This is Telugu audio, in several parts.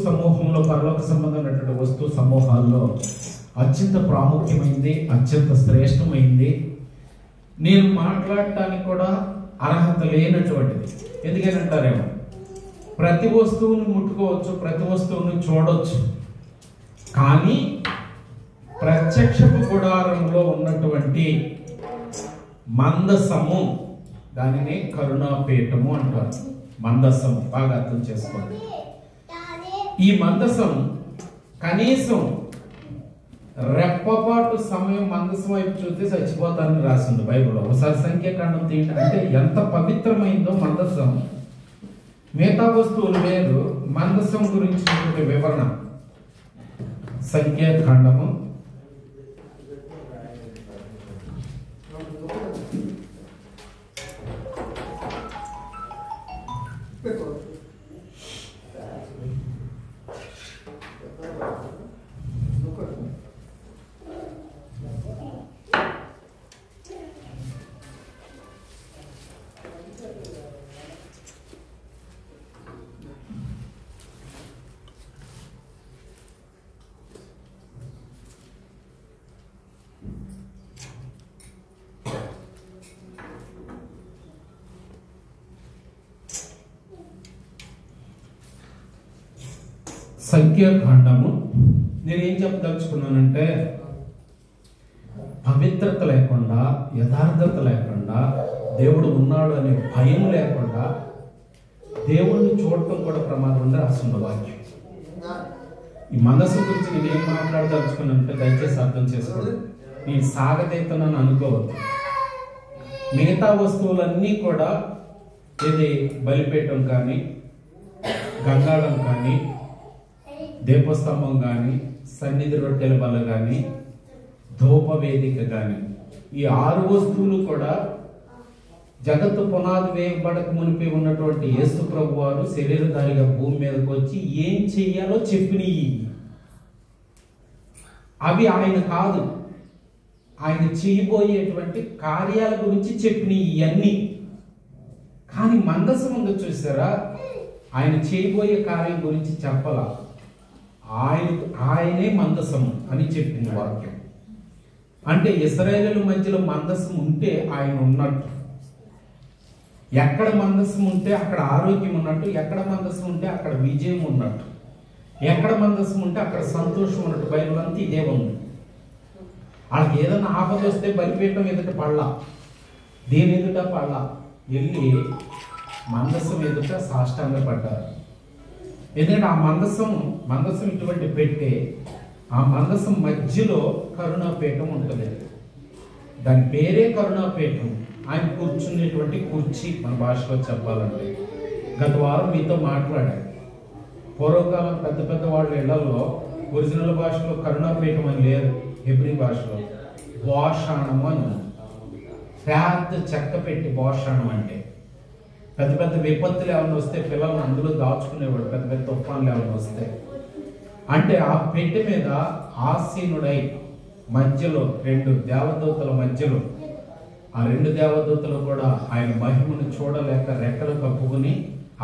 సమూహంలో పరలోక సంబంధమైనటువంటి వస్తు సమూహాల్లో అత్యంత ప్రాముఖ్యమైంది, అత్యంత శ్రేష్టమైంది, నేను మాట్లాడటానికి కూడా అర్హత లేనటువంటిది. ఎందుకనంటారేమో, ప్రతి వస్తువును ముట్టుకోవచ్చు, ప్రతి వస్తువును చూడవచ్చు, కానీ ప్రత్యక్షపు గుడారంలో ఉన్నటువంటి మందసము, దానిని కరుణాపీఠము అంటారు. మందసము బాగా అర్థం చేసుకోండి. ఈ మందసం కనీసం రెప్పపాటు సమయం మందసం వైపు చూస్తే చచ్చిపోతానని రాసింది బైబిల్లో. ఒకసారి సంఖ్యాకాండం తీయండి. అంటే ఎంత పవిత్రమైందో మందసం. మిగతా వస్తువులు వేరు, మందసం గురించి వివరణ. సంఖ్యాకాండము 'సంఖ్యాకాండము' నేనేం చెప్పదలుచుకున్నానంటే, పవిత్రత లేకుండా, యథార్థత లేకుండా, దేవుడు ఉన్నాడు అనే భయం లేకుండా దేవుడిని చూడటం కూడా ప్రమాదం ఉంది రాసిన వాక్యం. ఈ మనసు గురించి నేనేం మాట్లాడదలుచుకున్నానంటే దయచేసి అర్థం చేసుకోండి. నేను సాగతీతున్నాను అనుకోవద్దు. మిగతా వస్తువులన్నీ కూడా, ఇది బలిపీఠం కానీ, గంగాళం కానీ, దీపస్తంభం కానీ, సన్నిధి రొట్టెల బల్ల కానీ, ధూపవేదిక కానీ, ఈ 6 వస్తువులు కూడా జగత్తు పునాది వేయబడక మునిపి ఉన్నటువంటి యేసు ప్రభు వారు శరీరధారిగా భూమి మీదకి వచ్చి ఏం చెయ్యాలో చెప్పినవి. అవి ఆయన కాదు, ఆయన చేయబోయేటువంటి కార్యాల గురించి చెప్పినవి ఇవన్నీ. కానీ మందసం ఉంది చూసారా, ఆయన చేయబోయే కార్యం గురించి చెప్పలా. ఆయనే మందసం అని చెప్పింది వాక్యం. అంటే ఇశ్రాయేలు మధ్యలో మందసం ఉంటే ఆయన ఉన్నట్టు. ఎక్కడ మందసం ఉంటే అక్కడ ఆరోగ్యం ఉన్నట్టు, ఎక్కడ మందసం ఉంటే అక్కడ విజయం ఉన్నట్టు, ఎక్కడ మందసం ఉంటే అక్కడ సంతోషం ఉన్నట్టు. బైబిల్ అంతా ఇదే ఉంది. వాళ్ళకి ఏదైనా ఆపద వస్తే బలిపీఠం ఎదుట పడలా, దేని ఎదుట పడలా, వెళ్ళి మందసం ఎదుట సాష్టాంగ పడ్డారు. ఎందుకంటే ఆ మందసం ఇటువంటి పెట్టే, ఆ మందసం మధ్యలో కరుణాపీఠం ఉంటుంది. దాని పేరే కరుణాపీఠం. ఆయన కూర్చునేటువంటి కుర్చీ, మన భాషలో చెప్పాలంటే. గత వారం మీతో మాట్లాడారు. పూర్వకాలం పెద్ద పెద్ద వాళ్ళ ఇళ్లలో ఒరిజినల్ భాషలో కరుణాపీఠం అని లేదు, హెబ్రీ భాషలో భోషాణము అని. పెద్ద చెక్క పెట్టి భోషాణం అంటే పెద్ద పెద్ద విపత్తులు ఏమైనా వస్తే పిల్లల్ని అందులో దాచుకునేవాడు. పెద్ద పెద్ద తుఫాన్లు ఏమైనా వస్తే అంటే ఆ పెట్టె మీద ఆసీనుడై మధ్యలో 2 దేవదూతల మధ్యలో, ఆ 2 దేవదూతలు కూడా ఆయన మహిమను చూడలేక రెక్కలు కప్పుకుని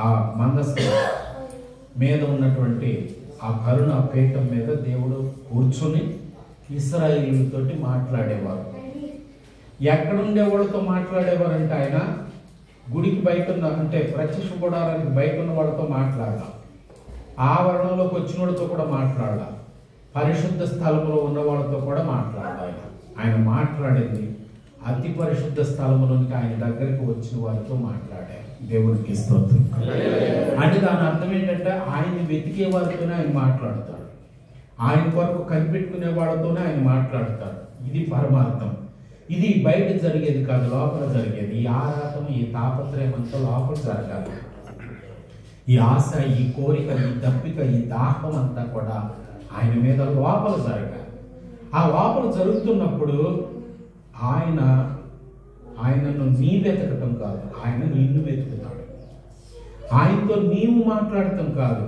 ఆ మందసం మీద ఉన్నటువంటి ఆ కరుణ పీఠం మీద దేవుడు కూర్చుని ఇశ్రాయేలుతోటి మాట్లాడేవారు. ఎక్కడుండేవాళ్ళతో మాట్లాడేవారంటే, ఆయన గుడికి బయట ఉన్న, అంటే ప్రత్యక్ష గుడారానికి బయట ఉన్న వాళ్ళతో మాట్లాడాలి, ఆవరణలోకి వచ్చిన వాళ్ళతో కూడా మాట్లాడాలి, పరిశుద్ధ స్థలంలో ఉన్న వాళ్ళతో కూడా మాట్లాడాలి. ఆయన మాట్లాడేది అతి పరిశుద్ధ స్థలంలోనికి ఆయన దగ్గరికి వచ్చిన వారితో మాట్లాడారు. దేవునికి స్తోత్రం. అంటే దాని అర్థం ఏంటంటే, ఆయన్ని వెతికే వారితోనే ఆయన మాట్లాడతాడు, ఆయన కొరకు కనిపెట్టుకునే వాళ్ళతోనే ఆయన మాట్లాడతాడు. ఇది పరమార్థం. ఇది బయట జరిగేది కాదు, లోపల జరిగేది. ఈ ఆరాటం, ఈ తాపత్రయం అంతా లోపల జరగాలి. ఈ ఆశ, ఈ కోరిక, ఈ దప్పిక, ఈ దాహం అంతా కూడా ఆయన మీద లోపల జరగాలి. ఆ లోపల జరుగుతున్నప్పుడు ఆయనను నీ వెతకటం కాదు, ఆయన నిన్ను వెతుకుతాడు. ఆయనతో నీవు మాట్లాడటం కాదు,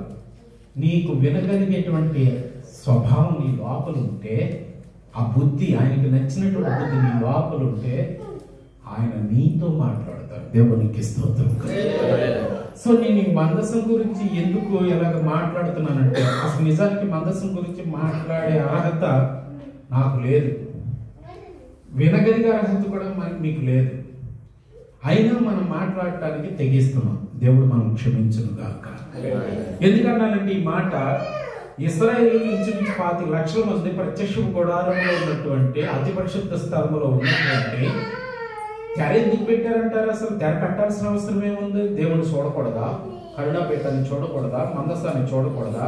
నీకు వినగలిగేటువంటి స్వభావం నీ లోపల ఉంటే, ఆ బుద్ధి, ఆయనకు నచ్చినటువంటి బుద్ధి నీ లోపల ఉంటే ఆయన నీతో మాట్లాడతాడు. దేవునికి స్తోత్రం. సో నేను ఈ మందసం గురించి ఎందుకు ఎలాగ మాట్లాడుతున్నానంటే, అసలు నిజానికి మందసం గురించి మాట్లాడే అర్హత నాకు లేదు, వినగలిగే అర్హత కూడా మీకు లేదు. అయినా మనం మాట్లాడటానికి తెగిస్తున్నాం. దేవుడు మనం క్షమించును గాక. ఎందుకన్నానంటే ఈ మాట, ఇశ్రాయేలు ఇంచుమించు 5 లక్షల మంది ప్రత్యక్ష గుడారంలో ఉన్నటువంటి అతి పరిశుద్ధ స్థలంలో ఉన్నటువంటి తెర ఎందుకు పెట్టారంటారు? అసలు తెర పెట్టాల్సిన అవసరం ఏముంది? దేవుడు చూడకూడదా? కరుణా పెట్టాలని చూడకూడదా? మందసాన్ని చూడకూడదా?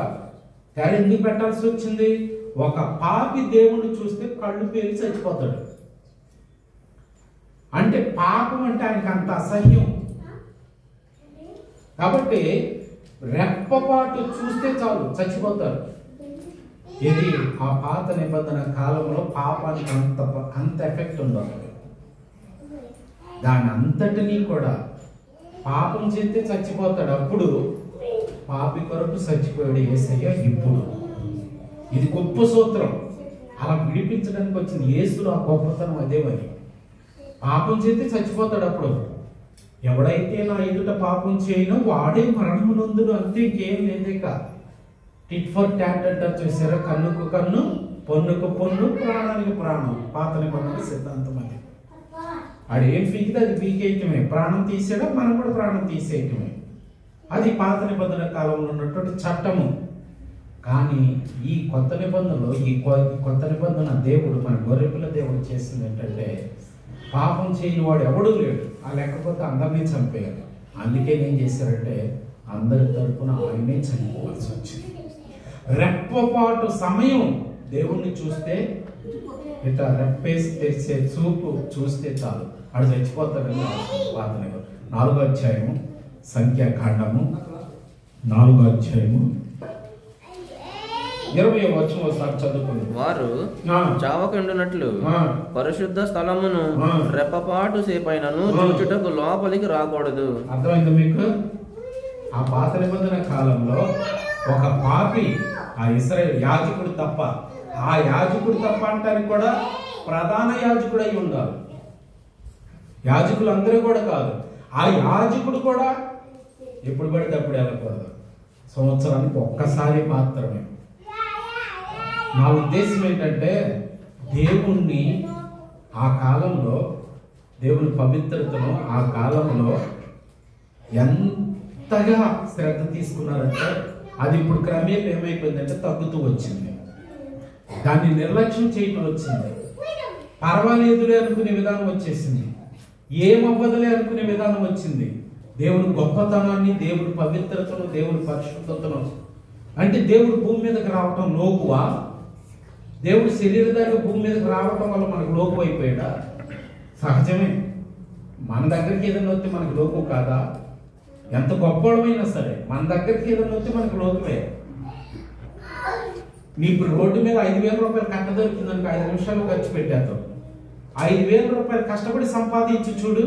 తెర ఎందుకు పెట్టాల్సి వచ్చింది? ఒక పాపి దేవుణ్ణి చూస్తే కళ్ళు పేలి చచ్చిపోతాడు. అంటే పాపం అంటే ఆయనకి అంత అసహ్యం. కాబట్టి రెప్పపాటు చూస్తే చాలు చచ్చిపోతారు. ఇది ఆ పాత నిబంధన కాలంలో పాపానికి అంత ఎఫెక్ట్ ఉండదు. దాని అంతటినీ కూడా పాపం చేస్తే చచ్చిపోతాడు. అప్పుడు పాపి కొరకు చచ్చిపోయాడు యేసయ్య. ఇప్పుడు ఇది గొప్ప సూత్రం. అలా విడిపించడానికి వచ్చింది యేసులో ఆ గొప్పతనం అదే. మరి పాపం చేస్తే చచ్చిపోతాడు. అప్పుడు ఎవడైతే నా ఎదుట పాపం చేయనో వాడే మరణము నొందును, అంతే, ఇంకేం లేదేక. టిట్ ఫర్ టాట్ అంటారు చూసారా? కన్నుకు కన్ను, పొన్నుకు పొన్ను, ప్రాణానికి ప్రాణం. పాత నిబంధన సిద్ధాంతం అది. ఆడు ఏం పీకితే అది పీకేయటమే. ప్రాణం తీసేయడం, మనం కూడా ప్రాణం తీసేయటమే. అది పాత నిబంధన కాలంలో ఉన్నటువంటి చట్టము. కానీ ఈ కొత్త నిబంధనలో ఈ కొత్త నిబంధన దేవుడు, మన గొర్రెపిల్ల దేవుడు చేసింది ఏంటంటే, పాపం చేయని వాడు ఎవడూ లేడు. ఆ లేకపోతే అందరినీ చంపేయాలి. అందుకే ఏం చేశారంటే అందరి తరపున ఆయనే చనిపోవాల్సి వచ్చింది. రెప్పపాటు సమయం దేవుణ్ణి చూస్తే, ఇట్లా రెప్పేసి తెరిచే చూపు చూస్తే చాలు ఆడు చచ్చిపోతాడని పాత నిబంధన. 4వ అధ్యాయము సంఖ్యాకాండము 4వ అధ్యాయము 20వ వచనం ఒకసారి చదువుకుంది. వారు చావకుండునట్లు పరిశుద్ధ స్థలమును రెప్పపాటు సేపైనను చూచుటకు లోపలికి రాకూడదు. అర్థమైంది మీకు? ఆ పాత నిబంధన కాలంలో ఒక పాపి, ఆ ఇశ్రాయేలు యాజకుడు తప్ప, ఆ యాజకుడు తప్ప అంటానికి కూడా ప్రధాన యాజకుడు అయి ఉండాలి. యాజకులు అందరూ కూడా కాదు. ఆ యాజకుడు కూడా ఎప్పుడు పడితే అప్పుడు వెళ్ళకూడదు. సంవత్సరానికి ఒక్కసారి మాత్రమే. నా ఉద్దేశం ఏంటంటే, దేవుణ్ణి ఆ కాలంలో, దేవుని పవిత్రతను ఆ కాలంలో ఎంతగా శ్రద్ధ తీసుకున్నారంటే, అది ఇప్పుడు క్రమేపీ ఏమైపోయిందంటే తగ్గుతూ వచ్చింది. దాన్ని నిర్లక్ష్యం చేయటం వచ్చింది. పర్వాలేదులే అనుకునే విధానం వచ్చేసింది. ఏమవ్వదులే అనుకునే విధానం వచ్చింది. దేవుని గొప్పతనాన్ని, దేవుని పవిత్రతను, దేవుని పరిశుద్ధతను, అంటే దేవుడు భూమి మీదకి రావటం లోకువా? దేవుడు శరీరధారి భూమి మీదకి రావటం వల్ల మనకు లోకు అయిపోయాడా? సహజమే. మన దగ్గరికి ఏదైనా వస్తే మనకు లోకు కాదా? ఎంత గొప్పవాడమైనా సరే మన దగ్గరికి ఏదైనా వస్తే మనకు లోకువే. నీ ఇప్పుడు రోడ్డు మీద 5,000 రూపాయలు కట్ట దొరికిందనుకో, 5 నిమిషాలు ఖర్చు పెట్టేస్తావు. 5,000 రూపాయలు కష్టపడి సంపాదించి చూడు,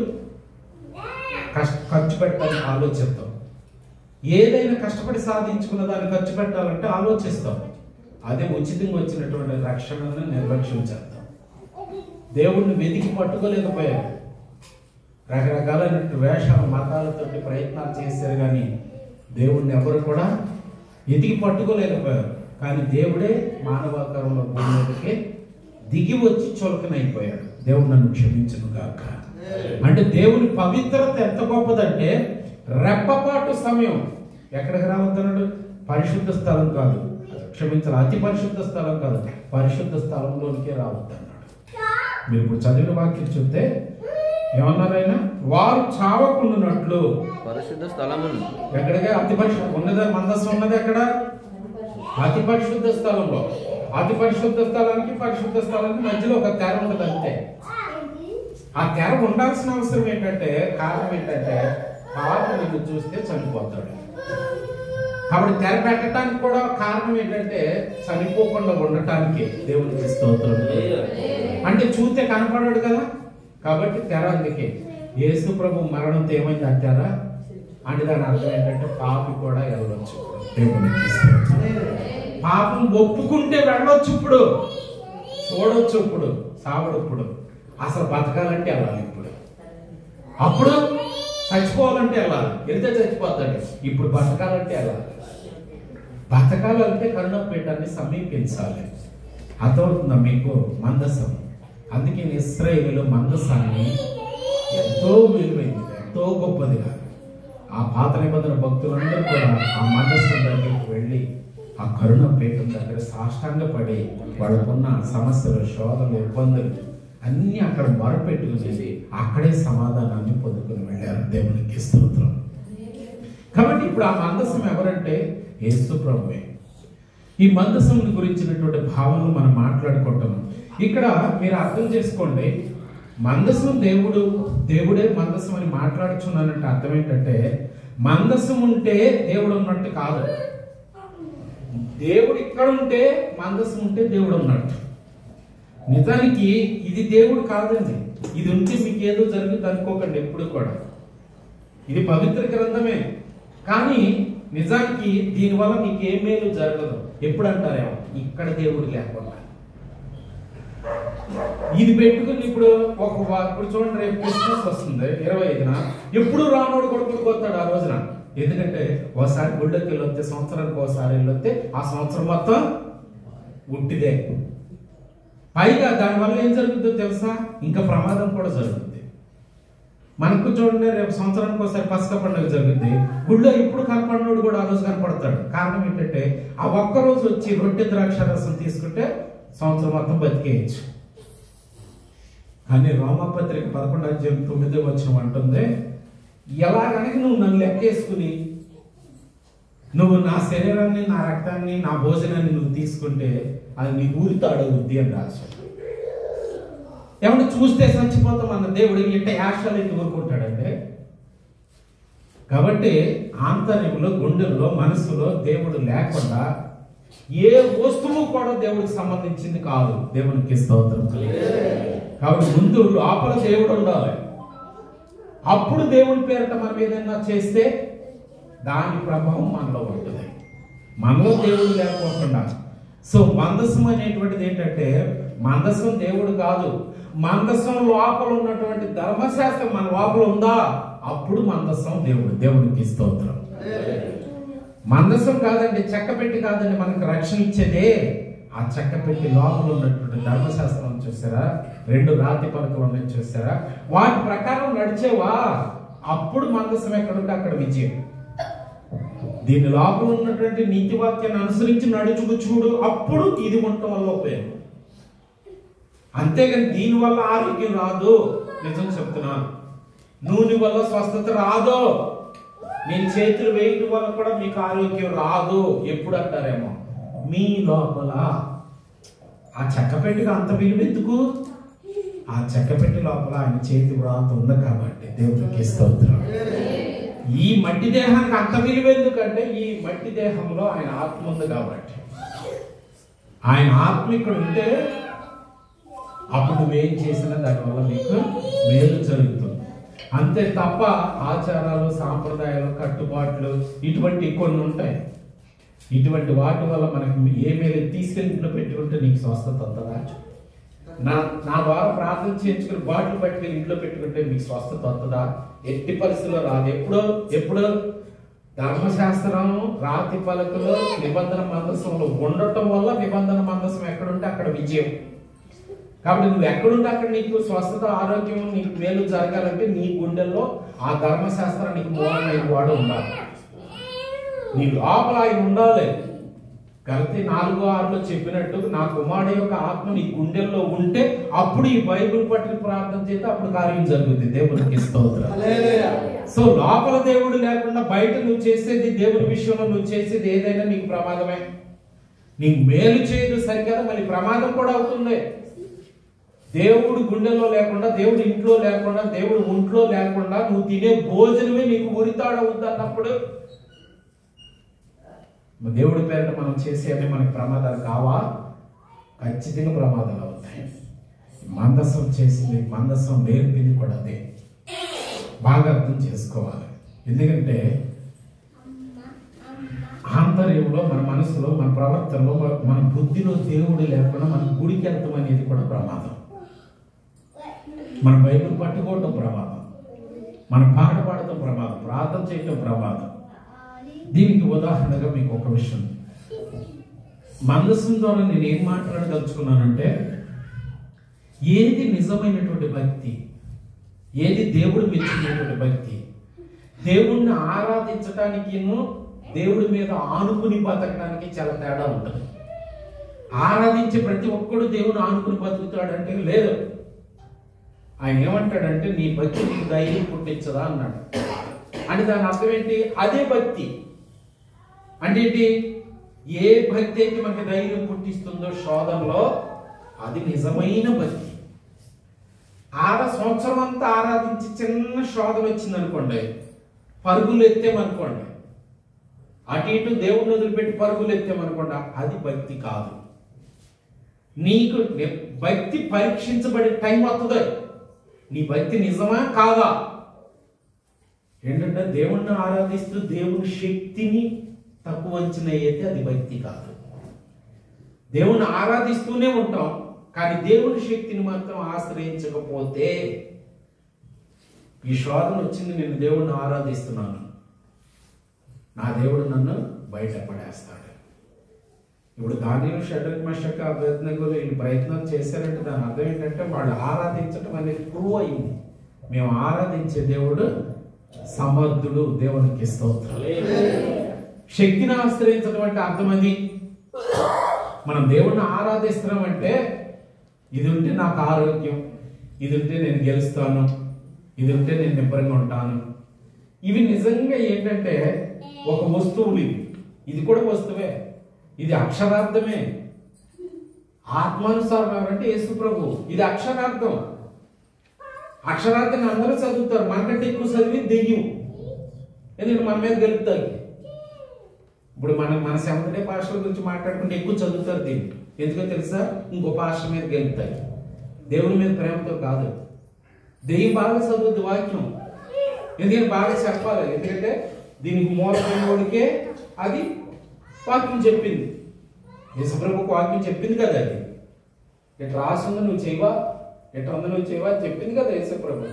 ఖర్చు పెట్టాలని ఆలోచిస్తావు. ఏదైనా కష్టపడి సాధించుకున్న దాన్ని ఖర్చు పెట్టాలంటే ఆలోచిస్తాం. అదే ఉచితంగా వచ్చినటువంటి రక్షణను నిర్లక్ష్యం చేస్తాం. దేవుణ్ణి వెతికి పట్టుకోలేకపోయారు. రకరకాలైన వేషాలు, మతాలతోటి ప్రయత్నాలు చేశారు, కానీ దేవుణ్ణి ఎవరు కూడా వెతికి పట్టుకోలేకపోయారు. కానీ దేవుడే మానవాకారంలో భూమి మీదకి దిగి వచ్చి చులకనైపోయాడు. దేవుడు నన్ను క్షమించును గాక. అంటే దేవుని పవిత్రత ఎంత గొప్పదంటే, రెప్పపాటు సమయం ఎక్కడికి రావద్దన్నాడు? పరిశుద్ధ స్థలం కాదు, క్షమించాలి, అతి పరిశుద్ధ స్థలం కాదు, పరిశుద్ధ స్థలంలోనికే రావద్దన్నాడు. మీరు ఇప్పుడు చదివిన వాక్యం చూస్తే ఏమన్నారు ఆయన? వారు చావకుండునట్లు పరిశుద్ధ స్థలమును. ఎక్కడికి? అతి పరిశుద్ధ ఉన్నదా? మందస్సు ఉన్నది ఎక్కడ? అతి పరిశుద్ధ స్థలంలో. అతి పరిశుద్ధ స్థలానికి పరిశుద్ధ స్థలానికి మధ్యలో ఒక తెర ఉంటుంది అంతే. ఆ తెర ఉండాల్సిన అవసరం ఏంటంటే, కారణం ఏంటంటే, పాప నిన్ను చూస్తే చనిపోతాడు. కాబట్టి తెర పెట్టడానికి కూడా కారణం ఏంటంటే, చనిపోకుండా ఉండటానికి. దేవునికి స్తోత్రం. అంటే చూస్తే కనపడాడు కదా, కాబట్టి తెర. అందుకే యేసు ప్రభు మరణంతో ఏమైంది అంటారా అంటే, దాని అర్థం ఏంటంటే పాపి కూడా వెళ్ళవచ్చు. దేవునికి పాపం ఒప్పుకుంటే వెళ్ళొచ్చు, ఇప్పుడు చూడొచ్చు, ఇప్పుడు సావడు, ఇప్పుడు అసలు బతకాలంటే వెళ్ళాలి. ఇప్పుడు అప్పుడు చచ్చిపోవాలంటే వెళ్ళాలి, వెళ్తే చచ్చిపోతాడు. ఇప్పుడు బతకాలంటే వెళ్ళాలి. బతకాలంటే కరుణపీఠాన్ని సమీపించాలి. అర్థమవుతుందా మీకు? మందసం. అందుకే ఇశ్రాయేలు మందసాన్ని ఎంతో విలువైంది, ఎంతో గొప్పదిగా ఆ పాత నిబంధన భక్తులందరూ కూడా ఆ మందసం దగ్గరికి వెళ్ళి ఆ కరుణపీఠం దగ్గర సాష్టాంగపడి వాళ్ళకున్న సమస్యలు, శోధనలు, ఇబ్బందులు అన్నీ అక్కడ మొరపెట్టుకునేది, అక్కడే సమాధానాన్ని పొందుకుని వెళ్ళారు. దేవునికి స్తోత్రం. కాబట్టి ఇప్పుడు ఆ మందసం ఎవరంటే యేసు ప్రభువే. ఈ మందసం గురించినటువంటి భావనలు మనం మాట్లాడుకుంటున్నాం. ఇక్కడ మీరు అర్థం చేసుకోండి, మందసం దేవుడే మందసం అని మాట్లాడుచున్నానంటే అర్థం ఏంటంటే, మందసం ఉంటే దేవుడు ఉన్నట్టు కాదు. దేవుడు ఇక్కడ ఉంటే మందసం ఉంటే దేవుడు ఉన్నట్టు. నిజానికి ఇది దేవుడు కాదండి. ఇది ఉంటే మీకు ఏదో జరుగుతుంది అనుకోకండి ఎప్పుడు కూడా. ఇది పవిత్ర గ్రంథమే, కానీ నిజానికి దీనివల్ల మీకు ఏ మేలు జరగదు. ఎప్పుడు అంటారేమో ఇక్కడ దేవుడు లేకుండా. ఇది పెట్టుకుని ఇప్పుడు ఇప్పుడు చూడండి, రేపు క్రిస్మస్ వస్తుంది 25న. ఎప్పుడు రానోడు కొడుకులు పోతాడు ఆ రోజున. ఎందుకంటే ఒకసారి గుళ్ళకి వెళ్ళొస్తే, సంవత్సరానికి ఒకసారి వెళ్ళొస్తే ఆ సంవత్సరం మొత్తం ఉట్టిదే. పైగా దానివల్ల ఏం జరుగుతుందో తెలుసా? ఇంకా ప్రమాదం కూడా జరుగుతుంది. మనకు చూడండి, రేపు సంవత్సరానికి ఒకసారి పసక పండుగ జరుగుతుంది. గుళ్ళో ఇప్పుడు కనపడినోడు కూడా ఆ రోజు కనపడతాడు. కారణం ఏంటంటే ఆ ఒక్కరోజు వచ్చి రొట్టె ద్రాక్ష రసం తీసుకుంటే సంవత్సరం మొత్తం బతికేయచ్చు. కానీ రోమపత్రిక 11:9 అంటుంది, ఎలాగనక నువ్వు నన్ను లెక్కేసుకుని నువ్వు నా శరీరాన్ని, నా రక్తాన్ని, నా భోజనాన్ని నువ్వు తీసుకుంటే అది నీ ఊరితాడవుద్ది అని రాశాడు. ఏమంటే చూస్తే చచ్చిపోతాం అన్న దేవుడు ఇంత యాక్షలు ఎందుకు ఊరుకుంటాడంటే, కాబట్టి ఆంతర్యంలో, గుండెల్లో, మనసులో దేవుడు లేకుండా ఏ వస్తువు కూడా దేవుడికి సంబంధించింది కాదు. దేవునికి స్తోత్రం. కాబట్టి ముందు లోపల దేవుడు ఉండాలి. అప్పుడు దేవుడి పేరిట మనం ఏదైనా చేస్తే దాని ప్రభావం మనలో ఉంటుంది. మనలో దేవుడు లేకపోకుండా. సో మందసం అనేటువంటిది ఏంటంటే, మందసం దేవుడు కాదు. మందసం లోపల ఉన్నటువంటి ధర్మశాస్త్రం మన లోపల ఉందా, అప్పుడు మందసం దేవుడు. దేవుడికి స్తోత్రం. మందసం కాదండి, చెక్క పెట్టి కాదండి మనకు రక్షణ ఇచ్చేదే. ఆ చెక్క పెట్టి లోపల ఉన్నటువంటి ధర్మశాస్త్రం చూసారా, 2 రాతి పలకలు ఉన్నాయి చూసారా, వాటి ప్రకారం నడిచేవా, అప్పుడు మందసం ఎక్కడుంటే అక్కడ విజయం. దీని లోపల ఉన్నటువంటి నీతి వాక్యాన్ని అనుసరించి నడుచుకు చూడు, అప్పుడు ఇది ఉండటం వల్ల ఉపయోగం. అంతేగాని దీనివల్ల ఆరోగ్యం రాదు. నిజం చెప్తున్నా, నూనె వల్ల స్వస్థత రాదు. నేను చేతులు వేయటం వల్ల కూడా మీకు ఆరోగ్యం రాదు. ఎప్పుడు అంటారేమో, మీ లోపల ఆ చెక్కపెట్టిగా అంత విలువెందుకు? ఆ చెక్కపెట్టి లోపల ఆయన చేతి వ్రాత ఉంది కాబట్టి దేవుడికి స్తోత్రం. ఈ మట్టి దేహానికి అంత విలువెందుకంటే, ఈ మట్టి దేహంలో ఆయన ఆత్మ ఉంది కాబట్టి. ఆయన ఆత్మ ఇక్కడ ఉంటే అప్పుడు నువ్వేం చేసినా దానివల్ల నీకు మేలు జరుగుతుంది. అంతే తప్ప ఆచారాలు, సాంప్రదాయాలు, కట్టుబాట్లు ఇటువంటి కొన్ని ఉంటాయి. ఇటువంటి వాటి వల్ల మనకి ఏ మేలు తీసుకెళ్ళి ఇంట్లో పెట్టుకుంటే నీకు స్వస్థత వస్తుందా? నా ద్వారా ప్రార్థన చేయించుకుని బాటిల్ పట్టుకెళ్ళి ఇంట్లో పెట్టుకుంటే మీకు స్వస్థత వస్తుందా? ఎట్టి పరిస్థితుల్లో రాదు. ఎప్పుడు ధర్మశాస్త్రం రాతి పలకలు నిబంధన మందసంలో ఉండటం వల్ల నిబంధన మందసం ఎక్కడుంటే అక్కడ విజయం. కాబట్టి నువ్వు ఎక్కడుంటే అక్కడ నీకు స్వస్థత, ఆరోగ్యం, నీకు మేలు జరగాలంటే నీ గుండెల్లో ఆ ధర్మశాస్త్రానికి మూలమైన వాడు ఉండాలి. నీ లోపల ఆయన ఉండాలి. గలతీ 4:6 చెప్పినట్టు, నా కుమారుడు యొక్క ఆత్మ నీ గుండెల్లో ఉంటే అప్పుడు ఈ బైబిల్ పట్టి ప్రార్థన చేస్తే అప్పుడు కార్యం జరుగుతుంది. దేవుడికి స్తోత్రం. సో లోపల దేవుడు లేకుండా బయట నువ్వు చేసేది, దేవుడి విషయంలో నువ్వు చేసేది ఏదైనా నీకు ప్రమాదమే. నీకు మేలు చేయదు సరిగ్గా, మళ్ళీ ప్రమాదం కూడా అవుతుంది. దేవుడు గుండెల్లో లేకుండా, దేవుడు ఇంట్లో లేకుండా, దేవుడు ఒంట్లో లేకుండా నువ్వు తినే భోజనమే నీకు ఉరితాడవుద్ది అన్నప్పుడు దేవుడి పేరిట మనం చేసేవి మనకి ప్రమాదాలు కావా? ఖచ్చితంగా ప్రమాదాలు అవుతాయి. మందసం చేసింది, మందసం నేర్పింది కూడా అదే. బాగా అర్థం చేసుకోవాలి. ఎందుకంటే ఆంతర్యంలో, మన మనసులో, మన ప్రవర్తనలో, మన బుద్ధిలో దేవుడు లేకుండా మనం గుడికి వెళ్తాం అనేది కూడా ప్రమాదం. మన బైబిల్ పట్టుకోవడం ప్రమాదం. మనం పాట పాడటం ప్రమాదం, ప్రార్థన చేయటం ప్రమాదం. దీనికి ఉదాహరణగా మీకు ఒక విషయం, మందసం ద్వారా నేను ఏం మాట్లాడదలుచుకున్నానంటే, ఏది నిజమైనటువంటి భక్తి, ఏది దేవుడు మెచ్చినటువంటి భక్తి, దేవుణ్ణి ఆరాధించటానికి దేవుడి మీద ఆనుకుని బతకడానికి చాలా తేడా ఉంటుంది. ఆరాధించే ప్రతి ఒక్కడు దేవుని ఆనుకుని బతుకుతాడంటే లేదు. ఆయన ఏమంటాడంటే, నీ భక్తి నీకు ధైర్యం పుట్టించదా అన్నాడు. అంటే దాని అర్థం ఏంటి? అదే భక్తి అంటే ఏంటి? ఏ భక్తి అయితే మనకి ధైర్యం పుట్టిస్తుందో శోధనలో, అది నిజమైన భక్తి. సంవత్సరం అంతా ఆరాధించి చిన్న శోధన వచ్చింది అనుకోండి, పరుగులు ఎత్తేమనుకోండి, అటు ఇటు దేవుణ్ణి వదిలిపెట్టి పరుగులు ఎత్తేమనుకోండి, అది భక్తి కాదు. నీకు భక్తి పరీక్షించబడే టైం వస్తుంది. నీ భక్తి నిజమా కాదా? ఏంటంటే దేవుణ్ణి ఆరాధిస్తూ దేవుని శక్తిని తక్కువ అంచనా అయితే అది భక్తి కాదు. దేవుణ్ణి ఆరాధిస్తూనే ఉంటాం, కానీ దేవుని శక్తిని మాత్రం ఆశ్రయించకపోతే, ఈ శోధన వచ్చింది, నేను దేవుణ్ణి ఆరాధిస్తున్నాను, నా దేవుడు నన్ను బయటపడేస్తాడు. ఇప్పుడు దానిలో షడ్రక్ మెషక్ అబేద్నెగో వీళ్ళు ప్రయత్నాలు చేశారంటే దాని అర్థం ఏంటంటే, వాళ్ళు ఆరాధించడం అనేది ప్రూవ్ అయింది. మేము ఆరాధించే దేవుడు సమర్థుడు, దేవునికి స్తోత్రం. శక్తిని ఆశ్రయించడం అంటే అర్థం అది. మనం దేవుణ్ణి ఆరాధిస్తున్నామంటే, ఇది ఉంటే నాకు ఆరోగ్యం, ఇది ఉంటే నేను గెలుస్తాను, ఇది ఉంటే నేను నిబ్బరంగా ఉంటాను. ఇవి నిజంగా ఏంటంటే ఒక వస్తువులు, ఇది కూడా వస్తువే, ఇది అక్షరార్థమే. ఆత్మానుసారం ఎవరంటే యేసు ప్రభు, ఇది అక్షరార్థం. అక్షరార్థాన్ని అందరూ చదువుతారు, మనకంటే ఎక్కువ చదివి దెయ్యం, ఎందుకంటే మన మీద గెలుపుతారు. ఇప్పుడు మన సెవెంత్ డే భాషల గురించి మాట్లాడుకుంటే ఎక్కువ చదువుతారు దీన్ని, ఎందుకో తెలుసా? ఇంకో భాష మీద గెలుపుతాయి, దేవుని మీద ప్రేమతో కాదు. దెయ్యం బాగా చదువుద్ది వాక్యం, ఎందుకంటే బాగా చెప్పాలి, ఎందుకంటే దీనికి మూలమైనోడికే అది వాక్యం చెప్పింది. యేసుప్రభుకు వాక్యం చెప్పింది కదా, అది ఎట్లా రాసిందో నువ్వు చేయవా, ఎట్లా ఉందో నువ్వు చేయవా చెప్పింది కదా యేసుప్రభు.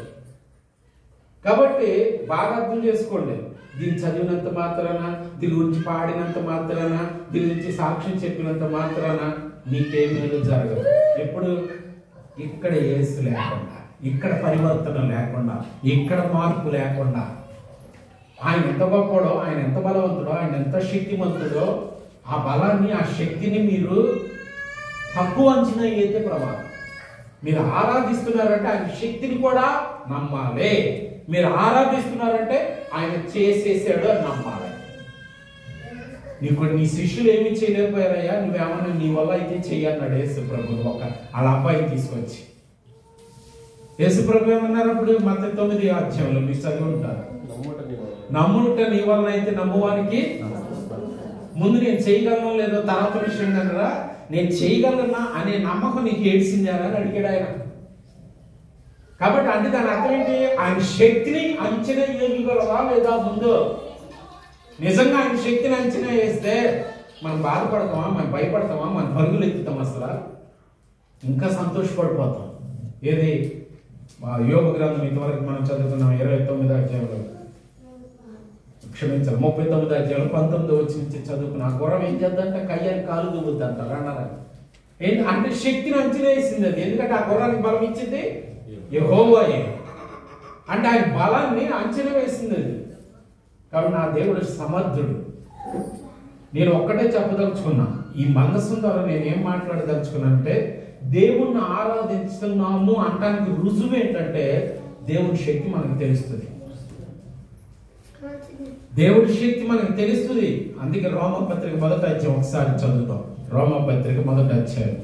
కాబట్టి బాగా అర్థం చేసుకోండి. దీన్ని చదివినంత మాత్రాన, దీని గురించి పాడినంత మాత్రాన, దీని గురించి సాక్ష్యం చెప్పినంత మాత్రాన నీకేమేదో జరగదు. ఎప్పుడు ఇక్కడ యేసు లేకుండా, ఇక్కడ పరివర్తన లేకుండా, ఇక్కడ మార్పు లేకుండా, ఆయన ఎంత గొప్పడో, ఆయన ఎంత బలవంతుడో, ఆయన ఎంత శక్తిమంతుడో, ఆ బలాన్ని, ఆ శక్తిని మీరు తక్కువ అంచనా అయితే ప్రమాదం. మీరు ఆరాధిస్తున్నారంటే ఆయన శక్తిని కూడా నమ్మాలి. మీరు ఆరాధిస్తున్నారంటే ఆయన చేసేసాడు అని నమ్మాలి. నీ శిష్యులు ఏమి చేయలేకపోయారయ్యా, నువ్వేమన్నా నీ వల్ల అయితే చెయ్యన్నాడు యేసు ప్రభు ఒక వాళ్ళ అబ్బాయిని తీసుకొచ్చి. యేసు ప్రభు ఏమన్నారు అప్పుడు? మత్తయి 9వ అధ్యాయంలో మీరు చదివి ఉంటారు, నమ్ముట నీ వల్ల అయితే నమ్మువానికి. ముందు నేను చేయగలను లేదో తర్వాత విషయం కదరా, నేను చేయగలనా అనే నమ్మకం నీకు ఏడ్చిందా అని అడిగాడు ఆయన. కాబట్టి అంటే దాని అర్థం ఏంటి? ఆయన శక్తిని అంచనా వేయగలవా లేదా? ముందు నిజంగా ఆయన శక్తిని అంచనా వేస్తే మనం బాధపడతామా, మనం భయపడతామా, మనం పరుగులు ఎత్తుతాం, అసలు ఇంకా సంతోషపడిపోతాం. ఏది యోగ గ్రంథం ఇంతవరకు మనం చదువుకున్నాం 29వ అధ్యాయంలో, క్షమించాలి 39వ అధ్యాయంలో 19వ నుంచి చదువుకున్న ఆ గుర్రం ఏం చేద్దంటే కయ్యాన్ని కాలు దువ్వుద్ది అంటారు అన్నారని. ఏంటి అంటే శక్తిని అంచనా వేసింది అది. ఎందుకంటే ఆ గుర్రానికి బలం ఇచ్చింది యెహోవాయే, అంటే ఆయన బలాన్ని అంచనా వేసింది అది. కాబట్టి నా దేవుడు సమర్థుడు. నేను ఒక్కటే చెప్పదలుచుకున్నా, ఈ మందసం ద్వారా నేను ఏం మాట్లాడదలుచుకున్నానంటే, దేవుణ్ణి ఆరాధిస్తున్నాము అంటానికి రుజువు ఏంటంటే దేవుని శక్తి మనకు తెలుస్తుంది. దేవుడి శక్తి మనకు తెలుస్తుంది. అందుకే రోమపత్రిక 1వ అధ్యాయం ఒకసారి చదువుతాం. రోమపత్రిక 1వ అధ్యాయం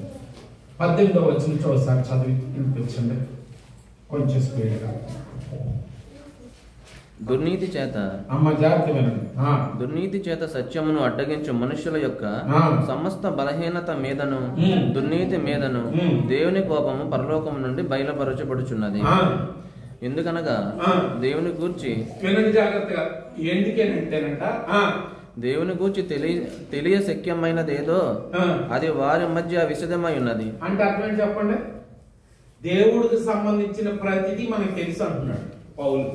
18వ వచనం నుంచి ఒకసారి చదివి వినిపించండి కొంచెం స్పీడ్గా. దుర్నీతి చేత దుర్నీతి చేత సత్యమును అడ్డగించు మనుషుల యొక్క సమస్త బలహీనత మీదను దుర్నీతి మీదను దేవుని కోపము పరలోకము నుండి బయలుపరచబడుచున్నది. ఎందుకనగా దేవుని గూర్చి జాగ్రత్తగా, ఎందుకేనంటేనంట దేవుని గూర్చి తెలియశక్యమైనదేదో అది వారి మధ్య విశదమై ఉన్నది. అంటే అర్థం చెప్పండి, దేవుడికి సంబంధించిన ప్రతిదీ మనకు తెలుసు అంటున్నాడు పౌలు.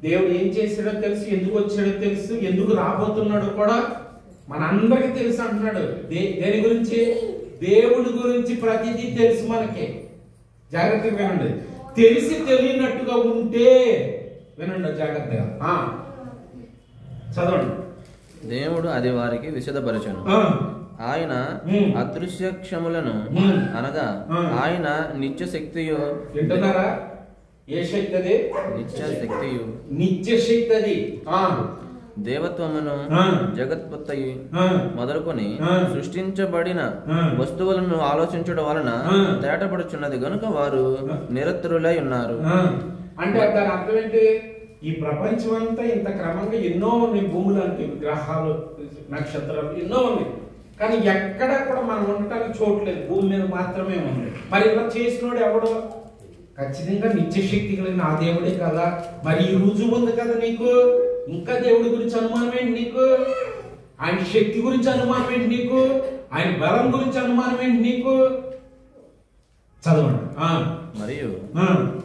దేవుడు ఏం చేశాడో తెలుసు, ఎందుకు వచ్చాడో తెలుసు, ఎందుకు రాబోతున్నాడో కూడా మనందరికీ తెలుసు అంటున్నాడు. దేని గురించి? దేవుడి గురించి ప్రతిదీ తెలుసు మనకి. జాగ్రత్తగా వినండి. తెలిసి తెలియనట్టుగా ఉంటే వినండి జాగ్రత్తగా, చదవండి. దేవుడు అది వారికి విశదపరచను. ఆయన అదృశ్య క్షములను అనగా ఆయన నిత్య శక్తియు. వింటున్నారా? ఏ శక్తి అది? నిత్య శక్తియు, నిత్య శక్తి అది. దేవత్వమును జగత్పత్తి మొదలుకొని సృష్టించబడిన వస్తువులను ఆలోచించడం వలన తేటపడుచున్నది గనుక వారు నిరతురులై ఉన్నారు. అంటే దాని అర్థం ఏంటి? ఈ ప్రపంచం అంతా ఇంత క్రమంగా ఎన్నో ఉన్నాయి, భూములు అంటే గ్రహాలు, నక్షత్రాలు ఎన్నో ఉన్నాయి, కానీ ఎక్కడ కూడా మనం ఉండటానికి చోట్లేదు, భూమి మీద మాత్రమే ఉంది. మరి ఇలా చేసినోడు ఎవడో? ఖచ్చితంగా నిత్యశక్తి కలిగిన ఆ దేవుడే కదా. మరి ఈ రుజువు ఉంది కదా నీకు. ఇంకా దేవుడి గురించి అనుమానం ఏంటి నీకు? ఆయన శక్తి గురించి అనుమానం ఏంటి నీకు? ఆయన బలం గురించి అనుమానం ఏంటి నీకు? చదవండి. మరియు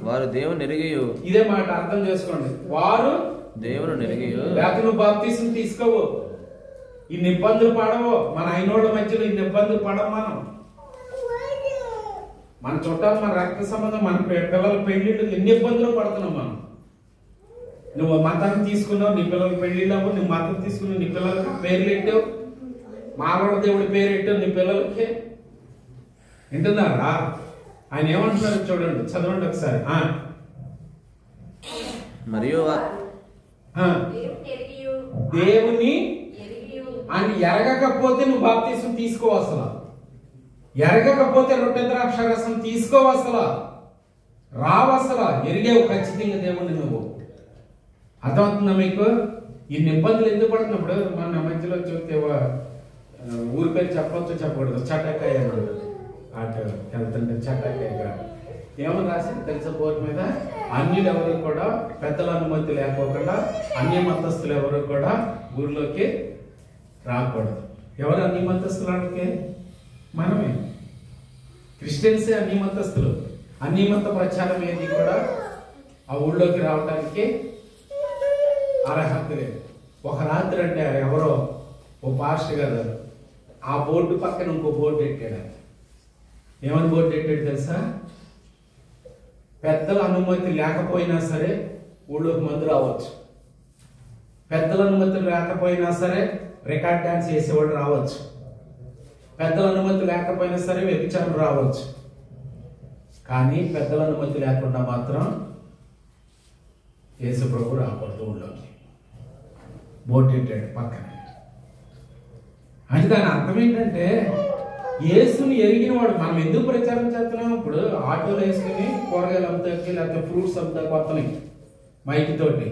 వారు దేవుని ఎరిగియు. ఇదే మాట అర్థం చేసుకోండి. వారు దేవుని ఎరిగియు. లేకపోతే నువ్వు బాప్తిసం తీసుకోవు, ఇన్ని ఇబ్బందులు పడవు. మన అయినోళ్ళ మధ్యలో ఇన్ని ఇబ్బందులు పడవు. మన చుట్టాలు, మన రక్త సంబంధం, మన పిల్లల పెళ్లిళ్ళు ఎన్ని ఇబ్బందులు పడుతున్నాం మనం. నువ్వు మతాన్ని తీసుకున్నావు, నీ పిల్లలకి పెళ్లిళ్ళు అవ్వు. నువ్వు మతం తీసుకున్నావు, నీ పిల్లలకి పేర్లు పెట్టావు. మానవ దేవుడి పేరు పెట్టావు నీ పిల్లలకి. వింటున్నారా? ఆయన ఏమంటున్నారు చూడండి, చదవండి ఒకసారి. మరియు దేవుని ఆయన ఎరగకపోతే నువ్వు బాప్తిసం తీసుకోవసలా, ఎరగకపోతే రొట్టె ద్రాక్ష రసం తీసుకోవసలా, రావసలా. ఎరిగేవు ఖచ్చితంగా దేవుణ్ణి నువ్వు. అర్థమవుతుందా మీకు? ఇన్ని ఇబ్బందులు ఎందుకు పడుతున్నప్పుడు మన మధ్యలో చూస్తే ఊరి పేరు చెప్పొచ్చు చెప్పకూడదు, చట్టకాయ అన్నాడు. అటు వెళ్తుంటే చట్టకాయ ఏమని రాసింది తెలుసా బోర్డు మీద? అన్యులు ఎవరు కూడా పెద్దల అనుమతి లేకోకుండా, అన్య మతస్థులు ఎవరు కూడా ఊర్లోకి రాకూడదు. ఎవరు అన్య మతస్థులు అంటే? మనమే, క్రిస్టియన్సే అన్య మతస్థులు. అన్య మత ప్రచారం ఏది కూడా ఆ ఊళ్ళోకి రావడానికి అర్హత లేదు. ఒక రాత్రి అంటే ఎవరో ఓ పాస్టర్ గారు ఆ బోర్డు పక్కన ఇంకో బోర్డు పెట్టాడు. ఏమని బోర్డు పెట్టాడు తెలుసా? పెద్దల అనుమతి లేకపోయినా సరే ఊళ్ళోకి మందు రావచ్చు, పెద్దల అనుమతి లేకపోయినా సరే రికార్డ్ డాన్స్ చేసేవాడు రావచ్చు, పెద్దల అనుమతి లేకపోయినా సరే వ్యభిచారం రావచ్చు, కానీ పెద్దల అనుమతి లేకుండా మాత్రం యేసు ప్రభు రాకూడదు ఊళ్ళోకి. బోర్డు పెట్టాడు పక్కన. అంటే దాని అర్థం ఏంటంటే యేసుని ఎరిగిన వాడు. మనం ఎందుకు ప్రచారం చేస్తున్నాం? ఇప్పుడు ఆటోలు వేసుకుని కూరగాయలు అమ్ముతాకి, లేకపోతే ఫ్రూట్స్ అమ్ముతాకి వస్తున్నాయి మైక్ తోటి.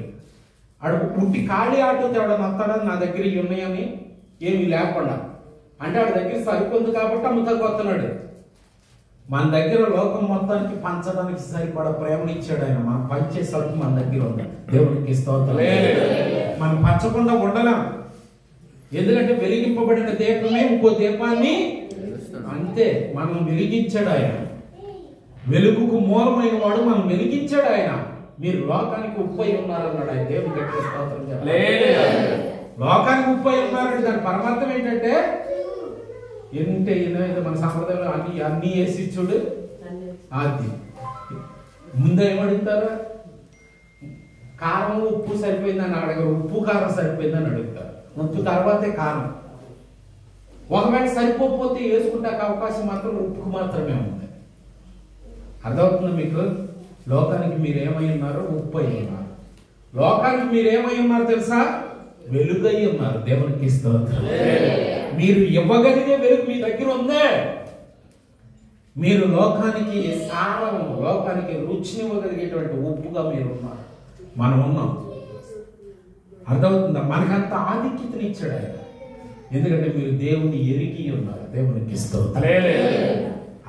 ఆడు పుట్టి ఖాళీ ఆటో తేవడం వస్తాడా? నా దగ్గర ఇవి ఉన్నాయని ఏమి లేకుండా. అంటే ఆడి దగ్గర సరిపోతుంది కాబట్టి అమ్ముతాకి వస్తున్నాడు. మన దగ్గర లోకం మొత్తానికి పంచడానికి సరిపడా ప్రేమనిచ్చాడు ఆయన. మనం పంచే సరుకు మన దగ్గర ఉంది. దేవుడికి స్తోత్రం. మనం పంచకుండా ఉండలేం. ఎందుకంటే వెలిగింపబడిన దీపమే ఇంకో దీపాన్ని అంతే మనం వెలిగించాడు ఆయన. వెలుగుకు మూలమైన వాడు మనం వెలిగించాడు ఆయన. మీరు లోకానికి ఉప్పై ఉన్నారన్నాడు ఆయన. దేవుడు గట్టి స్తోత్రం చెప్పలేదు. లోకానికి ఉప్పై ఉన్నారంటే దాని పరమార్థం ఏంటంటే ఏంటంటే మన సంప్రదాయంలో అన్ని వేసి చూడు. అది ముందు ఏమడుగుతారు? కారం ఉప్పు సరిపోయిందని అడగరు, ఉప్పు కారం సరిపోయిందని అడుగుతారు. ఉప్పు తర్వాతే కారం. ఒకవేళ సరిపోతే వేసుకుంటే అవకాశం మాత్రం ఉప్పుకు మాత్రమే ఉంది. అర్థమవుతుంది మీకు? లోకానికి మీరు ఏమై ఉన్నారో ఉప్పు అయి ఉన్నారు. లోకానికి మీరు ఏమై ఉన్నారు తెలుసా? వెలుగై ఉన్నారు. దేవునికి స్తోత్రం. మీరు ఇవ్వగలిగే వెలుగు మీ దగ్గర ఉందే. మీరు లోకానికి సారం, లోకానికి రుచినివ్వగలిగేటువంటి ఉప్పుగా మీరు ఉన్నారు. మనం ఉన్నాం. అర్థమవుతుందా? మనకంత ఆధిక్యతనిచ్చాడు ఆయన. ఎందుకంటే మీరు దేవుని ఎరిగి ఉన్నారు. దేవునికి స్తోత్రం.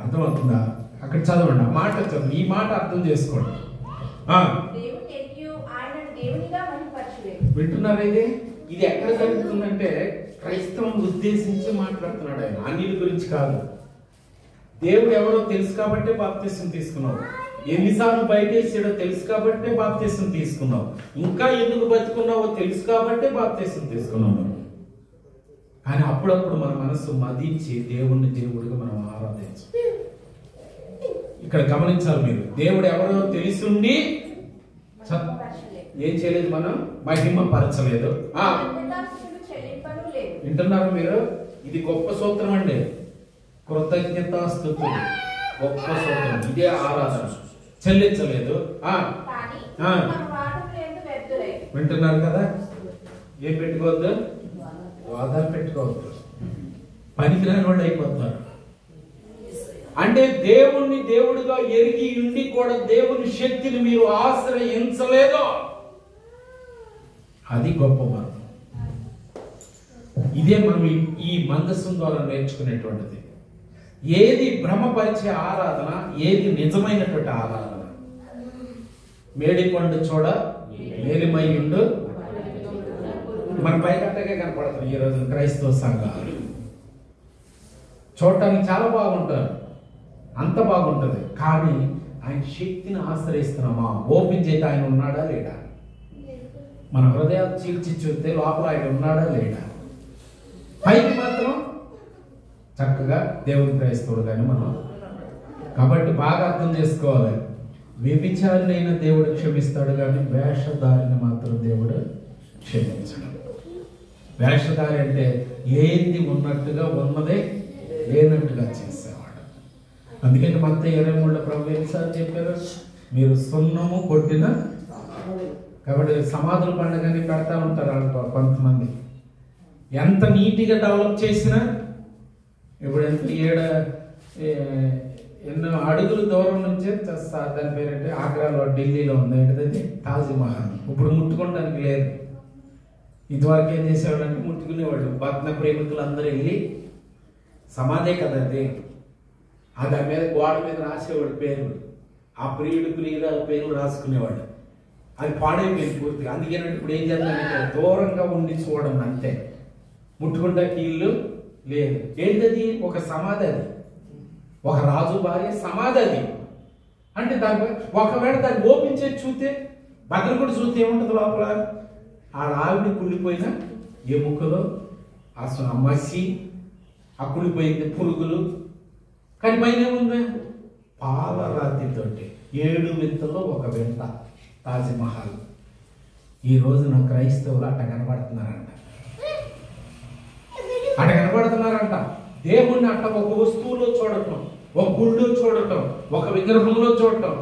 అర్థమవుతుందా? అక్కడ చదవండి, ఆ మాట చదవండి. ఈ మాట అర్థం చేసుకోండి. వింటున్నారా? ఇది ఎక్కడ జరుగుతుందంటే క్రైస్తవం ఉద్దేశించి మాట్లాడుతున్నాడు ఆయన. అన్యుల గురించి కాదు. దేవుడు ఎవరో తెలుసు కాబట్టి బాప్తిసం తీసుకున్నాడు. ఎన్నిసార్లు బయటేసాడో తెలుసు కాబట్టే బాప్తీసం తీసుకున్నావు. ఇంకా ఎందుకు బతుకున్నావో తెలుసు కాబట్టే బాప్తీసం తీసుకున్నావు. కానీ అప్పుడప్పుడు మన మనసు మదించి దేవుణ్ణి దేవుడిగా మనం ఆరాధించాం. ఇక్కడ గమనించాలి మీరు, దేవుడు ఎవరో తెలిసిండి ఏం చేయలేదు, మనం మహిమ పరచలేదు. వింటున్నారు మీరు? ఇది గొప్ప సూత్రం అండి, కృతజ్ఞతాస్తుతులు. గొప్ప సూత్రం ఇదే. ఆరాధన చెల్లించలేదు. వింటున్నారు కదా? ఏం పెట్టుకోవద్దు, వాదాలు పెట్టుకోవద్దు. పనికిరాని వాళ్ళు అయిపోతున్నారు. అంటే దేవుణ్ణి దేవుడిగా ఎరిగి ఉండి కూడా దేవుని శక్తిని మీరు ఆశ్రయించలేదు. అది గొప్ప మార్గం. ఇదే మనం ఈ మందస్సం ద్వారా నేర్చుకునేటువంటిది. ఏది భ్రమపరిచే ఆరాధన, ఏది నిజమైనటువంటి ఆరాధన. మేడికొండ చూడ మేలిమయ్యుండు మన పైకట్టగా కనపడుతుంది ఈ రోజు క్రైస్తవ సంఘాలు. చూడటానికి చాలా బాగుంటారు, అంత బాగుంటుంది. కానీ ఆయన శక్తిని ఆశ్రయిస్తున్నామా? ఓపెన్ చేతి ఆయన ఉన్నాడా లేడా? మన హృదయాలు చీల్చి చూస్తే లోపల ఆయన ఉన్నాడా లేడా? పైకి మాత్రం చక్కగా దేవుని క్రైస్తవుడు కానీ మనం. కాబట్టి బాగా అర్థం చేసుకోవాలి, వ్యభిచారినైనా దేవుడు క్షమిస్తాడు కానీ వేషధారిని మాత్రం దేవుడు క్షమించడు. వేషధారి అంటే లేనిది ఉన్నట్టుగా, ఉన్నదే లేనట్టుగా చేసేవాడు. అందుకని మత్తయి 23 ప్రభు ఎన్నిసార్లు చెప్పారు, మీరు సున్నము కొట్టిన. కాబట్టి సమాధుల పండుగని పెడతా ఉంటారు కొంతమంది. ఎంత నీట్గా డెవలప్ చేసినా, ఇప్పుడు ఎన్నో అడుగుల దూరం నుంచే దాని పేరంటే ఆగ్రాలో, ఢిల్లీలో ఉంది ఏంటది తాజ్మహల్. ఇప్పుడు ముట్టుకోవడానికి లేదు. ఇదివరకు ఏం చేసేవాడు అంటే ముట్టుకునేవాడు. భగ్న ప్రేమికులు అందరూ వెళ్ళి, సమాధే కదా అది, దాని మీద గోడ మీద రాసేవాడు పేర్లు. ఆ ప్రియుడు ప్రియురాల పేర్లు రాసుకునేవాడు. అది పాడైపోయింది పూర్తిగా. అందుకేనంటే ఇప్పుడు ఏం చేద్దామంటే దూరంగా ఉండి చూడండి అంతే, ముట్టుకుంటా కీళ్ళు లేదు. ఏంటది? ఒక సమాధి. అది ఒక రాజు భార్య సమాధి. అది అంటే దాని ఒకవేళ దాన్ని ఓపెన్ చేసి చూస్తే, బదులు కూడా చూస్తే ఏముంటుంది లోపల? ఆ ఆవిడ కుళ్ళిపోయిన ఎముకలు, ఆ మసి, ఆ కుళ్ళిపోయింది పురుగులు. కానీ పైన ఏముంది? పాలరాతితోటి 7 వింతల్లో ఒక వింత తాజ్మహల్. ఈ రోజున క్రైస్తవులు అట్ట కనబడుతున్నారంట. దేవుణ్ణి అట్ట ఒక వస్తువులో చూడటం, ఒక గుళ్ళో చూడటం, ఒక విగ్రహంలో చూడటం.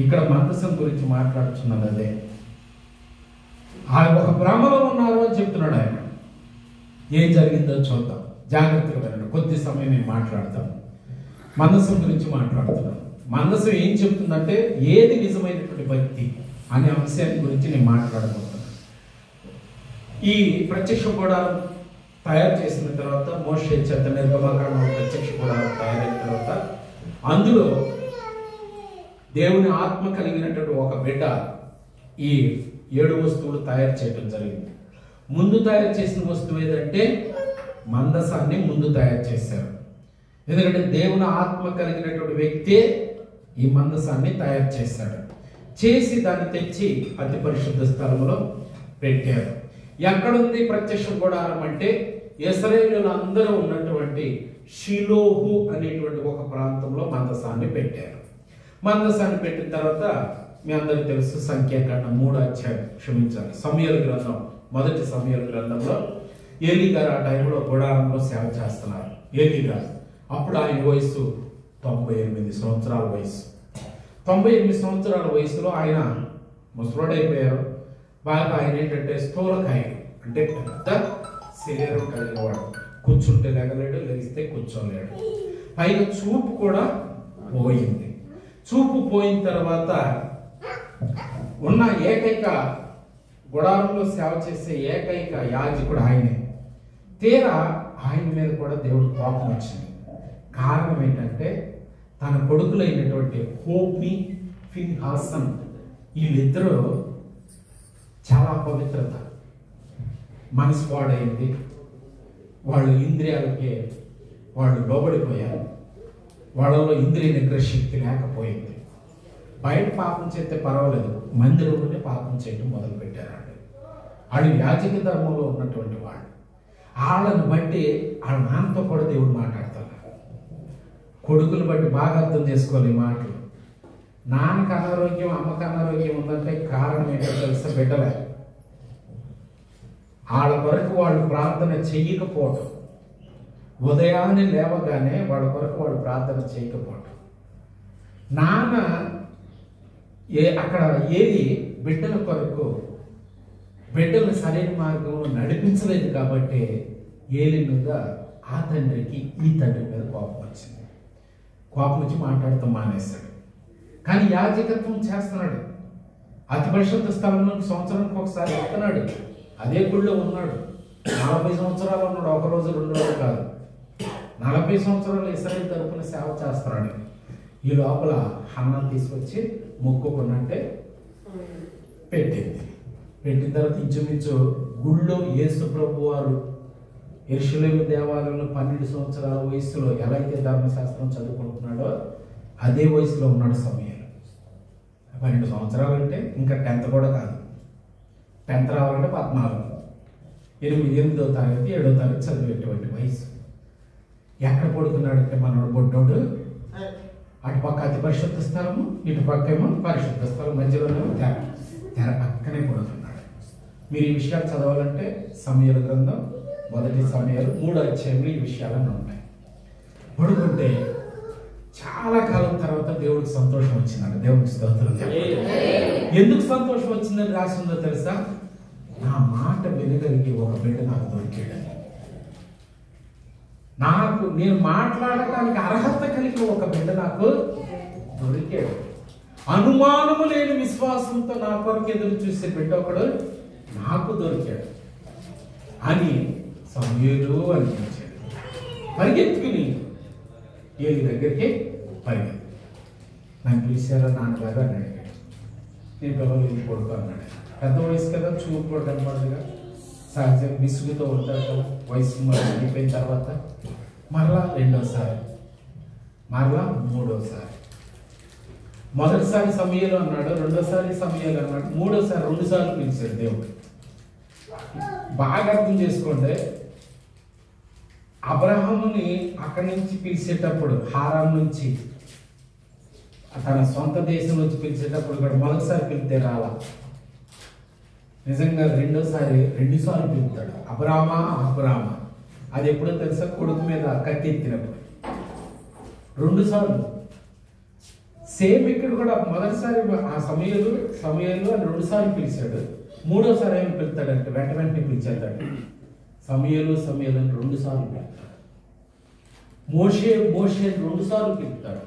ఇక్కడ మందసం గురించి మాట్లాడుతున్నది అదే. ఆయన ఒక భ్రమలో ఉన్నారు అని చెప్తున్నాడు ఆయన. ఏం జరిగిందో చూద్దాం, జాగ్రత్తగా వినండి. కొద్ది సమయం నేను మాట్లాడతాను. మందసం గురించి మాట్లాడుతున్నాను. మందసం ఏం చెప్తుందంటే ఏది నిజమైనటువంటి భక్తి అనే అంశాన్ని గురించి నేను మాట్లాడబోతున్నాను. ఈ ప్రత్యక్ష గుడారం తయారు చేసిన తర్వాత, మోషే చెత్త నిర్గమకాండం ప్రత్యక్ష గుడారం తయారైన తర్వాత, అందులో దేవుని ఆత్మ కలిగినటువంటి ఒక బిడ్డ ఈ 7 వస్తువులు తయారు చేయడం జరిగింది. ముందు తయారు చేసిన వస్తువు ఏదంటే మందసాన్ని ముందు తయారు చేశారు. ఎందుకంటే దేవుని ఆత్మ కలిగినటువంటి వ్యక్తే ఈ మందసాన్ని తయారు చేశాడు. చేసి దాన్ని తెచ్చి అతి పరిశుద్ధ స్థలంలో పెట్టారు. ఎక్కడుంది ప్రత్యక్ష గుడారం అంటే ఇశ్రాయేలీయులు అందరూ ఉన్నటువంటి షిలోహు అనేటువంటి ఒక ప్రాంతంలో మందసాన్ని పెట్టారు. మందసాన్ని పెట్టిన తర్వాత మీ అందరికీ తెలుసు, సంఖ్యాకాండం 3వ అధ్యాయం, క్షమించాలి, సమూయేలు గ్రంథం, 1 సమూయేలు గ్రంథంలో ఏలీ గారు ఆ టైంలో గుడారంలో సేవ చేస్తున్నారు. ఏలీ గారు అప్పుడు ఆయన వయసు 98 సంవత్సరాల వయసు. 98 సంవత్సరాల వయసులో ఆయన ముసలోడైపోయారు. బాగా ఆయన ఏంటంటే స్థూలకాయుడు, అంటే పెద్ద శరీరం కలిగినవాడు. కూర్చుంటే లేగలేడు, లేగిస్తే కూర్చోలేడు. పైగా చూపు కూడా పోయింది. చూపు పోయిన తర్వాత ఉన్న ఏకైక గుడారంలో సేవ చేసే ఏకైక యాజకుడు ఆయనే. తీరా ఆయన మీద కూడా దేవుడు కోపం వచ్చింది. కారణం ఏంటంటే తన కొడుకులైనటువంటి హోప్ని, ఫిన్హాసన్, వీళ్ళిద్దరూ చాలా పవిత్రత, మనసు పాడైంది. వాళ్ళు ఇంద్రియాలకే వాళ్ళు లోబడిపోయారు. వాళ్ళలో ఇంద్రియ నిగ్రహ శక్తి లేకపోయింది. బయట పాపం చేస్తే పర్వాలేదు, మందిరంలోనే పాపం చేయడం మొదలు పెట్టారు. వాళ్ళు యాజక ధర్మంలో ఉన్నటువంటి వాళ్ళు. వాళ్ళని బట్టి వాళ్ళ నాన్నతో కూడా దేవుడు మాట్లాడతారు. కొడుకులు బట్టి బాగా అర్థం చేసుకోవాలి ఈ మాటలు. నాన్నకు అనారోగ్యం, అమ్మకు అనారోగ్యం ఉందంటే కారణం ఏంటో తెలుసా? బిడ్డలే. వాళ్ళ కొరకు వాళ్ళు ప్రార్థన చెయ్యకపోవటం, ఉదయాన్నే లేవగానే వాళ్ళ కొరకు వాళ్ళు ప్రార్థన చేయకపోవటం. నాన్న అక్కడ ఏది బిడ్డల కొరకు బిడ్డలు సరైన మార్గంలో నడిపించలేదు కాబట్టి ఏలి మీద ఆ తండ్రికి ఈ తండ్రి మీద కోపం వచ్చింది. కోపం వచ్చి మాట్లాడుతూ మానేశాడు. కానీ యాజకత్వం చేస్తున్నాడు. అతి పరిశుద్ధ స్థలంలో సంవత్సరానికి ఒకసారి వెళ్తున్నాడు. అదే గుళ్ళో ఉన్నాడు. 40 సంవత్సరాలు ఉన్నాడు. ఒక రోజు 2 రోజులు కాదు, 40 సంవత్సరాలు ఇశ్రాయేలు తరపున సేవ చేస్తున్నాడు. ఈ లోపల హన్నాను తీసుకొచ్చి మొక్కుకున్నట్టే పెట్టింది. పెట్టిన తర్వాత ఇంచుమించు గుళ్ళో యేసు ప్రభు వారు యెరూషలేము దేవాలయంలో 12 సంవత్సరాల వయసులో ఎలా అయితే ధర్మశాస్త్రం చదువుకుంటున్నాడో అదే వయసులో ఉన్నాడు సమయంలో. 12 సంవత్సరాలు అంటే ఇంకా 10th కూడా కాదు. 10th రావాలంటే 14, 8వ తరగతి 7వ తరగతి చదివేటువంటి వయసు. ఎక్కడ పడుకున్నాడంటే మనోడు బొడ్డోడు అటు పక్క అతి పరిశుద్ధ స్థలము, ఇటు పక్క ఏమో పరిశుద్ధ స్థలం, మధ్యలోనేమో తెర పక్కనే పడుతున్నాడు. మీరు ఈ విషయాలు చదవాలంటే సమూయేలు గ్రంథం 1 సమూయేలు 3వ అధ్యాయంలో ఈ విషయాలన్నీ ఉన్నాయి. పడుకుంటే చాలా కాలం తర్వాత దేవుడికి సంతోషం వచ్చిందంట. దేవుడికి స్తోత్రం. ఎందుకు సంతోషం వచ్చిందని రాసిందో తెలుసా? నా మాట వినగలిగి ఒక బిడ్డ నాకు దొరికాడని. నేను మాట్లాడటానికి అర్హత కలిగి ఒక బిడ్డ నాకు దొరికాడు. అనుమానము లేని విశ్వాసంతో నా కొరకు ఎదురు చూసే బిడ్డ ఒకడు నాకు దొరికాడు అని సమూయేలు అనిపించాడు. పరిగెత్తుకుని ఏలి దగ్గరికి పరిగెత్తు. నన్ను పిలిచారా నాన్నగారు అని అడిగాడు. నేను పిల్లలు ఇది కొడుకు అన్నాడు. పెద్ద వయసు కదా, చూపు కూడా కనపడదుగా, సహజం విసుగుతో ఉంటారు కదా. వయసు అయిపోయిన తర్వాత మరలా 2వసారి, మరలా 3వసారి. మొదటిసారి సమూయేలు అన్నాడు, 2వసారి సమూయేలు అన్నాడు, 3వసారి 2 సార్లు పిలిచాడు దేవుడు. బాగా అర్థం చేసుకోండి. అబ్రహాముని అక్కడి నుంచి పిలిచేటప్పుడు, హారాన్ నుంచి తన సొంత దేశం నుంచి పిలిచేటప్పుడు కూడా మొదటిసారి పిలితే రాలా. నిజంగా 2వసారి 2 సార్లు పిలుతాడు. అబ్రామా అబ్రామా. అది ఎప్పుడో తెలుసా? కొడుకు మీద కట్టెత్తినప్పుడు 2 సార్లు. సేమ్ ఇక్కడ కూడా మొదటిసారి ఆ సమూయేలు అని 2 సార్లు పిలిచాడు. 3వసారి ఏమి పిలుతాడంటే వెంటనే పిలిచేస్తాడు. సమూయేలు అని 2 సార్లు పిలుతాడు. మోషే అని 2 సార్లు పిలుతాడు.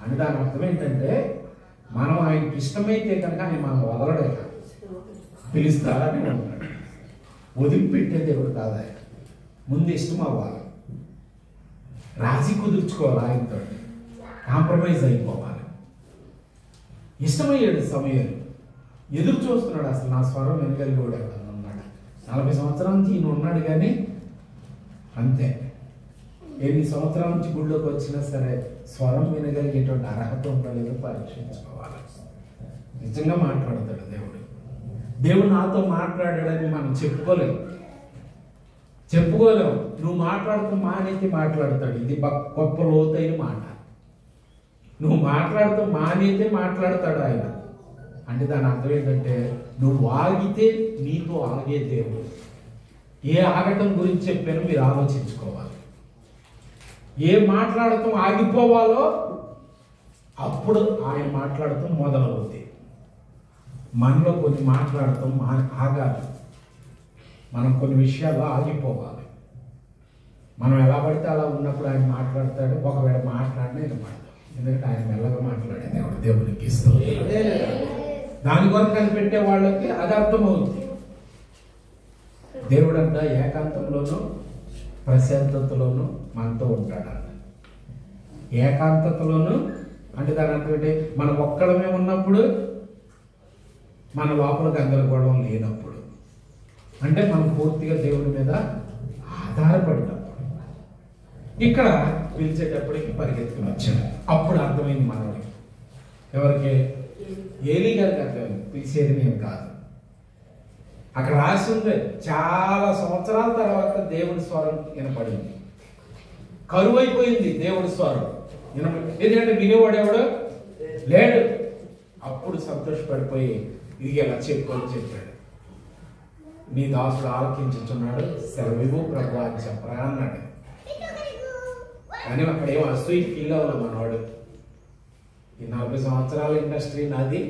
అని దాని అర్థం ఏంటంటే మనం ఆయనకి ఇష్టమైతే కనుక ఆయన మనం వదలడే, పిలుస్తారని ఉంటాడు. వదిలిపెట్టే దేవుడు కాదు ఆయన. ముందు ఇష్టం అవ్వాలి, రాజీ కుదుర్చుకోవాలి, ఆయనతో కాంప్రమైజ్ అయిపోవాలి. ఇష్టమయ్యాడు సమూయేలు. ఎదురు చూస్తున్నాడు. అసలు నా స్వరం వినగలిగేవాడు ఎవడన్నా ఉన్నాడు? 40 సంవత్సరాల నుంచి ఈయన ఉన్నాడు కానీ అంతే. ఎన్ని సంవత్సరాల నుంచి గుళ్ళోకి వచ్చినా సరే స్వరం వినగలిగేటువంటి అర్హత ఉండలేదో పరీక్షించుకోవాలి. నిజంగా మాట్లాడతాడు దేవుడు. దేవుడు నాతో మాట్లాడాడని మనం చెప్పుకోలేము. నువ్వు మాట్లాడుతూ మానేసి మాట్లాడతాడు. ఇది గొప్ప లోతైన మాట. నువ్వు మాట్లాడుతూ మానేతే మాట్లాడతాడు ఆయన. అంటే దాని అర్థం ఏంటంటే నువ్వు ఆగితే నీతో ఆగే దేవుడు. ఏ ఆగటం గురించి చెప్పానో మీరు ఆలోచించుకోవాలి. ఏ మాట్లాడటం ఆగిపోవాలో అప్పుడు ఆయన మాట్లాడటం మొదలవుతుంది. మనలో కొన్ని మాట్లాడటం ఆగాలి. మనం కొన్ని విషయాల్లో ఆగిపోవాలి. మనం ఎలా పడితే అలా ఉన్నప్పుడు ఆయన మాట్లాడతాడు. ఒకవేళ మాట్లాడినా వినపడతాం. ఎందుకంటే ఆయన మెల్లగా మాట్లాడేది ఎవడు దేవునికి ఇస్తాం. దాని కొరకు కనిపెట్టే వాళ్ళకి అది అర్థమవుతుంది. దేవుడు అంట ఏకాంతంలోనూ ప్రశాంతతలోనూ మనతో ఉంటాడన్న. ఏకాంతతలోనూ అంటే దాని అర్థం ఏంటి? మనం ఒక్కడమే ఉన్నప్పుడు, మన లోపల గందరగోళం లేనప్పుడు, అంటే మనం పూర్తిగా దేవుడి మీద ఆధారపడినప్పుడు. ఇక్కడ పిలిచేటప్పటికి పరిగెత్తుకుని వచ్చాడు. అప్పుడు అర్థమైంది మనోడికి. ఎవరికి? ఏలీ గారికి అర్థమైంది, పిలిచేది నేను కాదు. అక్కడ రాసి ఉంది, చాలా సంవత్సరాల తర్వాత దేవుడి స్వరం వినపడింది. కరువు అయిపోయింది దేవుడి స్వరం ఎందుకంటే వినేవాడు ఎవడు లేడు. అప్పుడు సంతోషపడిపోయి ఇది ఎలా చెప్పుకొని చెప్పాడు, నీ దాసుడు ఆలకించుచున్నాడు, సెలవివ్వు ప్రభు అని చెప్పరా అన్నాడు. కానీ అక్కడ ఏం అసూయి ఫీల్ అవ్వాలి మనవాడు. ఈ 40 సంవత్సరాల ఇండస్ట్రీ నాది,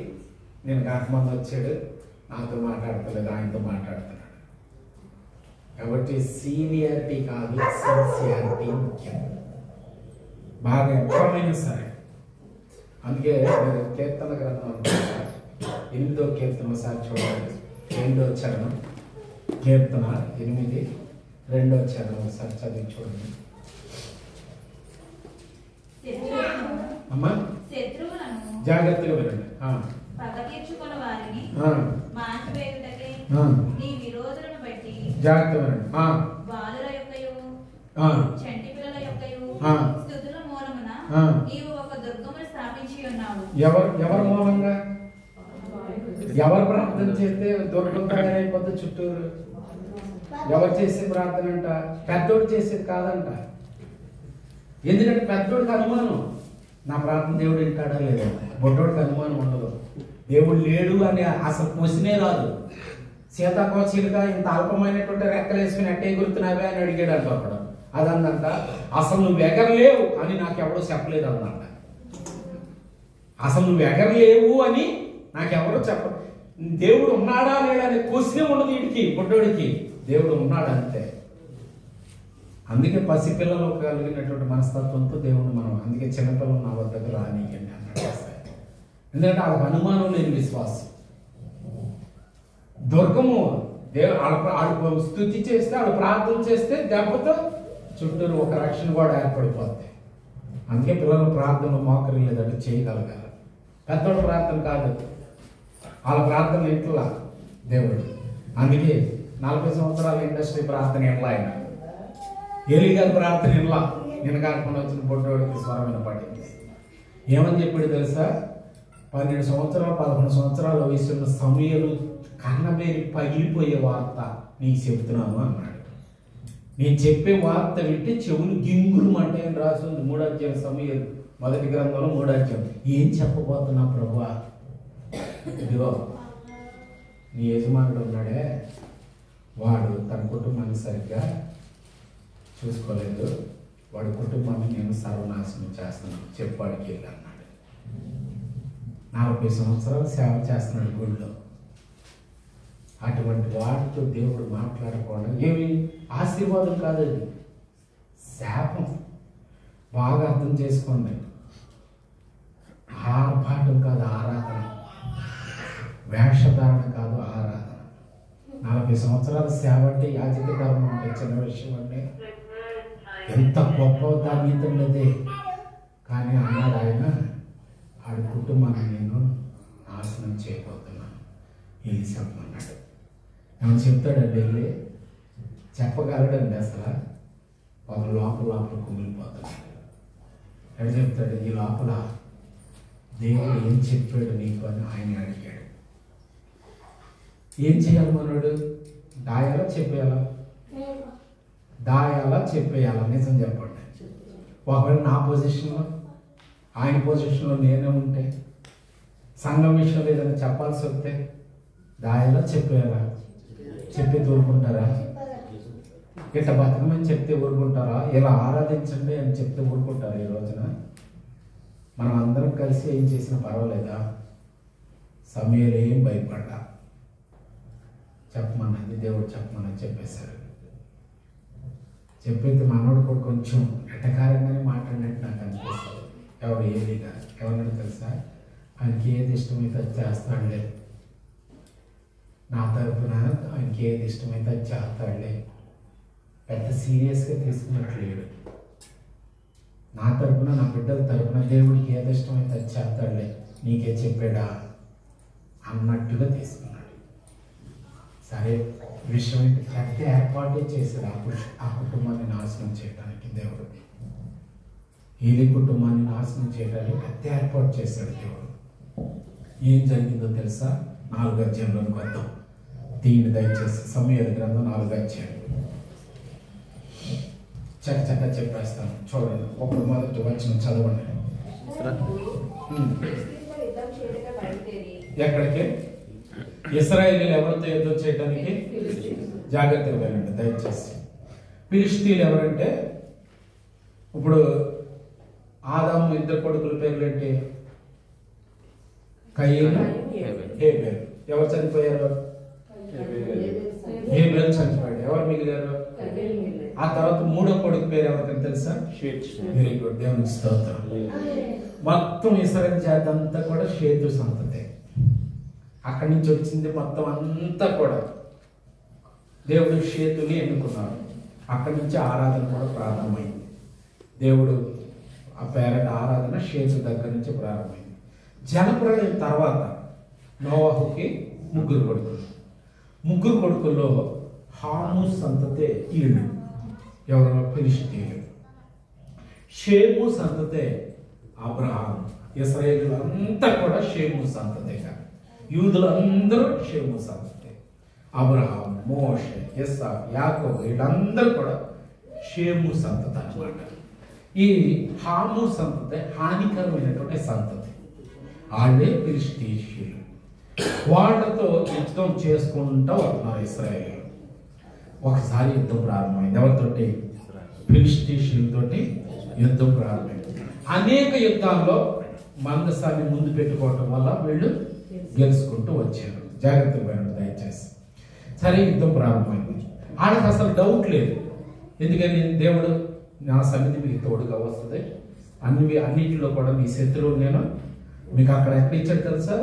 నేను కాకమంది వచ్చాడు, నాతో మాట్లాడతలేదు, ఆయనతో మాట్లాడుతున్నాడు. కాబట్టి సీనియారిటీ కాదు, సిన్సియారిటీ ముఖ్యం. బాగా ఎక్కడైనా సరే. అందుకే కీర్తన గ్రంథం 8వ కీర్తన ఒకసారి చూడాలి. 2వ చరణం, కీర్తన 8 2వ చరణం ఒకసారి చదివి చూడండి. అమ్మా జాగ్రత్తగా వినండి. జాగ్రత్త ఎవరు మూలంగా ఎవరు ప్రార్థన చేస్తే దుర్గంగానే చుట్టూరు ఎవరు చేసే ప్రార్థన అంట పెద్దోడు చేసేది కాదంట. ఎందుకంటే పెద్దోడికి అనుమానం, నా ప్రార్థన దేవుడు వింటాడా లేదా. బొడ్డోడికి అనుమానం ఉండదు, దేవుడు లేడు అని అసలు క్వశ్చనే రాదు. సీతాకోచీలుగా ఇంత అల్పమైనటువంటి రెక్కలు వేసుకుని ఎట్టే గుర్తున్నావే అని అడిగాడు అంట అక్కడ. అదందంట, అసలు నువ్వు ఎగరలేవు అని నాకెవడో చెప్పలేదు అన్నమాట. అసలు నువ్వు ఎగరలేవు అని నాకెవరో చెప్ప. దేవుడు ఉన్నాడా లేడా అనే క్వశ్చనే ఉండదు వీడికి, బొడ్డోడికి. దేవుడు ఉన్నాడు అంతే. అందుకే పసిపిల్లలు కలిగినటువంటి మనస్తత్వంతో దేవుడు మనం, అందుకే చిన్నపిల్లలు నా వద్దకు రానియండి అన్నాడు. ఎందుకంటే వాళ్ళకి అనుమానం లేని విశ్వాసం. దుర్గము ఆడు స్తుతి చేస్తే, ఆడు ప్రార్థన చేస్తే దెబ్బతో చుట్టూరు ఒక రక్షణ కూడా ఏర్పడిపోద్ది. అందుకే పిల్లలు ప్రార్థనలు మోకరిల్లేదంటే చేయగలగాలి. పెద్దోడు ప్రార్థన కాదు, వాళ్ళ ప్రార్థన ఇంట్లో దేవుడు. అందుకే 40 సంవత్సరాల ఇండస్ట్రీ ప్రార్థన ఎలా ఆయన ఏలీ గారి ప్రార్థన ఇలా నేను కాకుండా వచ్చిన బొడ్డోడికి స్వరం వినపడింది. ఏమని చెప్పాడు తెలుసా? 12 సంవత్సరాలు 11 సంవత్సరాల వయసున్న సమయలు కన్నబేరి పగిలిపోయే వార్త నీకు చెబుతున్నాను అన్నాడు. నేను చెప్పే వార్త వింటే చెవులు గింగులు మంటే అని రాసి ఉంది 3వ అధ్యాయం సమయలు 1వ గ్రంథంలో 3వ అధ్యాయం. ఏం చెప్పబోతున్నా ప్రభువా? ఇదిగో నీ యజమానుడు ఉన్నాడే, వాడు తన కుటుంబాన్ని సరిగ్గా చూసుకోలేదు, వాడి కుటుంబాన్ని నేను సర్వనాశనం చేస్తున్నాను, చెప్పాడికి వెళ్ళి అన్నాడు. 40 సంవత్సరాలు సేవ చేస్తున్నాడు గుడిలో. అటువంటి వాటితో దేవుడు మాట్లాడకుండా ఏమి ఆశీర్వాదం కాదు, అది శాపం. బాగా అర్థం చేసుకోండి. ఆర్భాటం కాదు ఆరాధన, వేషధారణ కాదు ఆరాధన. 40 సంవత్సరాల సేవ అంటే యాజక ధర్మం అంటే చిన్న విషయం అంటే ఎంత గొప్ప ధాన్యతన్నదే. కానీ అన్నాడు ఆయన, ఆడి కుటుంబాన్ని నేను నాశనం చేయబోతున్నాను ఇది చెప్పమన్నాడు. ఏమన్నా చెప్తాడండి వెళ్ళి? చెప్పగలడండి అసలు? వాళ్ళ లోపల కుమిలిపోతున్నాడు. ఎక్కడ చెప్తాడు? ఈ లోపల దేవుడు ఏం చెప్పాడు నీకు అని ఆయన అడిగాడు. ఏం చేయాలి మనోడు? దాయాలా చెప్పేయాలా? దాయాలా చెప్పేయాలా? నిజం చెప్పండి. ఒకవేళ నా పొజిషన్లో ఆయన పొజిషన్లో నేనే ఉంటే సంఘం విషయంలో ఏదైనా చెప్పాల్సి వస్తే దాయాలా చెప్పేయాలా? చెప్పి ఊరుకుంటారా? ఇట్లా బతకమని చెప్తే ఊరుకుంటారా? ఇలా ఆరాధించండి అని చెప్తే ఊరుకుంటారా? ఈ రోజున మనం అందరం కలిసి ఏం చేసినా పర్వాలేదా? సమయాలు ఏం భయపడ్డా చెప్పమన్నది దేవుడు చెప్పమని చెప్పేశారు. చెప్పైతే మనోడు కూడా కొంచెం ఎటకారంగానే మాట్లాడినట్టు నాకు అనిపిస్తుంది. ఎవరు ఏదిగా ఎవరన్నా తెలుసా? ఆయనకి ఏది ఇష్టమైతే అది చేస్తాడులే, నా తరఫున ఆయనకి ఏది ఇష్టమైతే అది చేస్తాడులే, పెద్ద సీరియస్గా తీసుకున్నట్లేడు. నా తరఫున నా బిడ్డల తరఫున దేవుడికి ఏది ఇష్టమైతే అది చేస్తాడులే, నీకే చెప్పాడా అన్నట్టుగా తీసుకున్నాడు. సరే విషయం ఏంటి? పెద్ద ఏర్పాటే చేశాడు ఆ కుటుంబాన్ని నాశనం చేయడానికి దేవుడు. ఏలీ కుటుంబాన్ని నాశనం చేయడానికి పెద్ద ఏర్పాటు చేశాడు దేవుడు. ఏం జరిగిందో తెలుసా? 4వ అధ్యాయంలోకి వద్దాం. దీన్ని దయచేసి సమూయేలు గ్రంథం 4వ అధ్యాయం చక్క చెప్పేస్తాను. చూడండి, ఒకడు మొదటి వచనం చదవండి. ఎక్కడికి? ఇశ్రాయేలీయులు ఎవరితో యుద్ధం చేయడానికి? జాగ్రత్తగా వెళ్ళండి దయచేసి. ఫిలిష్తీయులు ఎవరంటే, ఇప్పుడు ఆదాము ఇద్దరు కొడుకుల పేర్లు ఏంటి? కయీను, హేబెలు. ఎవరు చనిపోయారు? హేబెలు చనిపోయాడు. ఎవరు మిగిలారు? ఆ తర్వాత 3వ కొడుకు పేరు ఎవరికని తెలుసా? వెరీ గుడ్, దేవునికి స్తోత్రం. మొత్తం ఇశ్రాయేలు జాతి అంతా కూడా షేతు సంతతే. అక్కడి నుంచి వచ్చింది మొత్తం అంతా కూడా. దేవుడు షేతుని ఎన్నుకున్నాడు. అక్కడి నుంచి ఆరాధన కూడా ప్రారంభమైంది. దేవుడు ఆ పేరట ఆరాధన షేతు దగ్గర నుంచి ప్రారంభమైంది. జలప్రళయం తర్వాత నోవహుకి 3 కొడుకులు. 3 కొడుకుల్లో హాము సంతతే ఈళ్ళు. ఎవరు? ఫిలిష్తీయులు. షేము సంతతే అబ్రహాము. ఇశ్రాయేలు అంతా కూడా షేము సంతతేగా. యూదులందరూ షేము సంతతే. అబ్రహాము, మోషే, ఇస్సాకు, యాకోబు వీళ్ళందరూ కూడా షేము సంతతి అన్నమాట. ఈ హాము సంతతి హానికరమైనటువంటి సంతతి. వాళ్ళే ఫిలిష్తీయులు. వాళ్ళతో యుద్ధం చేసుకుంటూ వస్తున్నారు ఇశ్రాయేలు. ఒకసారి యుద్ధం ప్రారంభమైంది. ఎవరితోటి? ఫిలిష్తీయులతోటి యుద్ధం ప్రారంభమైంది. అనేక యుద్ధాల్లో మందసాన్ని ముందు పెట్టుకోవటం వల్ల వీళ్ళు గెలుచుకుంటూ వచ్చారు. జాగ్రత్తగా వినండి దయచేసి. సరే, యుద్ధం ప్రారంభమైంది. వాళ్ళకి అసలు డౌట్ లేదు. ఎందుకని? దేవుడు నా సన్నిధి మీకు తోడుగా వస్తుంది, అన్నిటిలో కూడా మీ శత్రువులు నేను మీకు అక్కడ ఎక్కడ ఇచ్చాడు తెలుసా?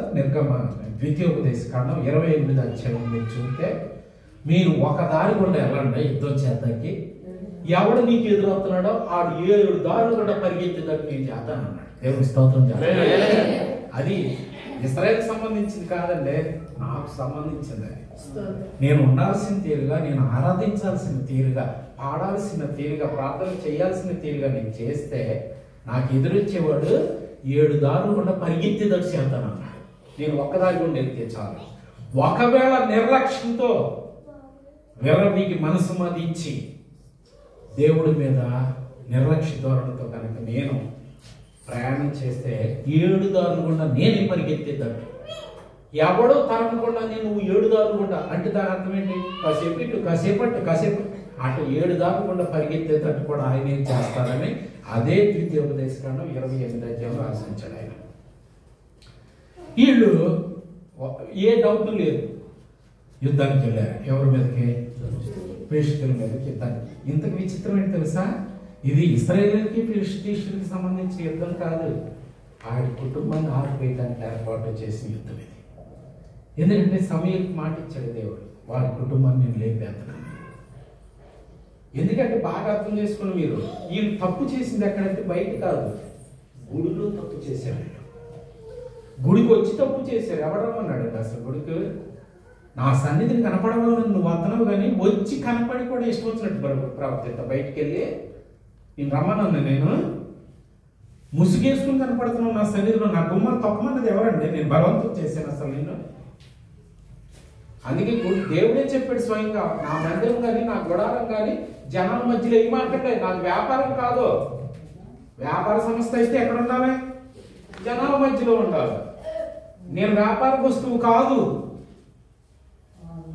ద్వితీయోపదేశకాండం 28వ అధ్యాయం మీరు చూస్తే, మీరు ఒక దారి గుండా వెళ్ళండి యుద్ధం చేద్దానికి, ఎవడు నీకు ఎదురవుతున్నాడో ఆడు 7 దారులు కూడా పరిగెత్తేటట్టు నేను చేద్దానన్నాడు. దేవుని స్తోత్రం చేస్తాను. అది ఇశ్రాయేలుకి సంబంధించింది కాదండి, నాకు సంబంధించింది. అది నేను ఉండాల్సిన తీరుగా, నేను ఆరాధించాల్సిన తీరుగా, పాడాల్సిన తీరుగా, ప్రార్థన చేయాల్సిన తీరుగా నేను చేస్తే నాకు ఎదురొచ్చేవాడు 7 దారులు కూడా పరిగెత్తేటట్టు చేద్దానన్నాడు. నేను ఒక్కదారి కూడా వెళ్తే చాలు. ఒకవేళ నిర్లక్ష్యంతో విర్రవీకి మనసు మదించి దేవుడి మీద నిర్లక్ష్య ధోరణితో కనుక నేను ప్రయాణం చేస్తే 7 దారులు గుండా నేనే పరిగెత్తేటట్టు. ఎవడో తరగకుండా నేను 7 దారులు గుండా అంటే దాని అర్థం ఏంటి? కాసేపు ఇటు, కాసేపు అటు 7 దారులు గుండా పరిగెత్తేటట్టు కూడా ఆయన ఏం చేస్తారని అదే ద్వితీయోపదేశకాండం 28వ అధ్యాయంలో ఆశించాడు ఆయన. వీళ్ళు ఏ డౌట్ లేదు, యుద్ధానికి వెళ్ళారు. ఎవరి మీదకి? ఫిలిష్తీయుల మీదకి యుద్ధానికి. ఇంతకు విచిత్రం ఏంటి తెలుసా? ఇది ఇశ్రాయేలుకి ఫిలిష్తీయులకి సంబంధించిన యుద్ధం కాదు, ఆడి కుటుంబాన్ని ఆరిపోయడానికి ఏర్పాటు చేసిన యుద్ధం ఇది. ఎందుకంటే సమయానికి మాట ఇచ్చాడు దేవుడు, వారి కుటుంబాన్ని నేను లేపేస్తాను. ఎందుకంటే బాగా అర్థం చేసుకుని మీరు, వీళ్ళు తప్పు చేసింది ఎక్కడంటే బయట కాదు, గుడిలో తప్పు చేశారు. గుడికి వచ్చి తప్పు చేశారు. ఎవడమన్నాడు అసలు గుడికి? నా సన్నిధిని కనపడవాలని నువ్వు వస్తున్నావు, కానీ వచ్చి కనపడి కూడా ఇష్టం వచ్చినట్టు ప్రవర్తిస్తా. బయటికి వెళ్ళి నేను రమ్మన్నా, నేను ముసుగేసుకుని కనపడుతున్నావు నా సన్నిధిలో, నా గుమ్మ తొక్కమన్నది ఎవరండి? నేను బలవంతం చేశాను అసలు నిన్ను. అందుకే దేవుడే చెప్పాడు స్వయంగా, నా మందిరం కానీ నా గుడారం కానీ జనాల మధ్యలో ఏం మాట్లాడే, నాది వ్యాపారం కాదు. వ్యాపార సంస్థ అయితే ఎక్కడ ఉండాలి? జనాల మధ్యలో ఉండాలి. నేను వ్యాపార వస్తువు కాదు.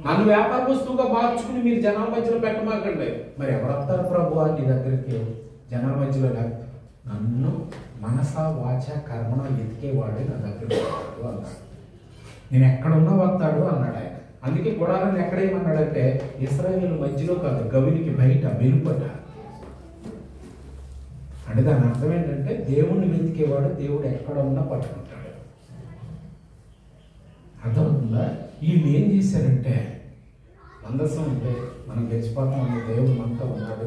నన్ను వ్యాపార వస్తువుగా మార్చుకుని మీరు జనాల మధ్యలో పెట్టమాకండి. మరి ఎవరొస్తారు ప్రభు నీ దగ్గరికి? జనాల మధ్యలో నన్ను మనస వాచ కర్మణ ఎతికేవాడే నా దగ్గర అన్నాడు. నేను ఎక్కడున్నా వస్తాడు అన్నాడు ఆయన. అందుకే గుడారాన్ని ఎక్కడేమన్నాడంటే ఇశ్రాయేలు మధ్యలో కాదు, గవినికి బయట వెలుపట. అంటే దాని అర్థం ఏంటంటే దేవుణ్ణి వెతికేవాడు దేవుడు ఎక్కడ ఉన్నా పట్టుకుంటాడు. అర్థమవుతుందా? వీళ్ళు ఏం చేశారంటే, మందసం ఉంటే మనం గెలిచిపోతాం అనే దేవుడు మనతో ఉన్నాడు,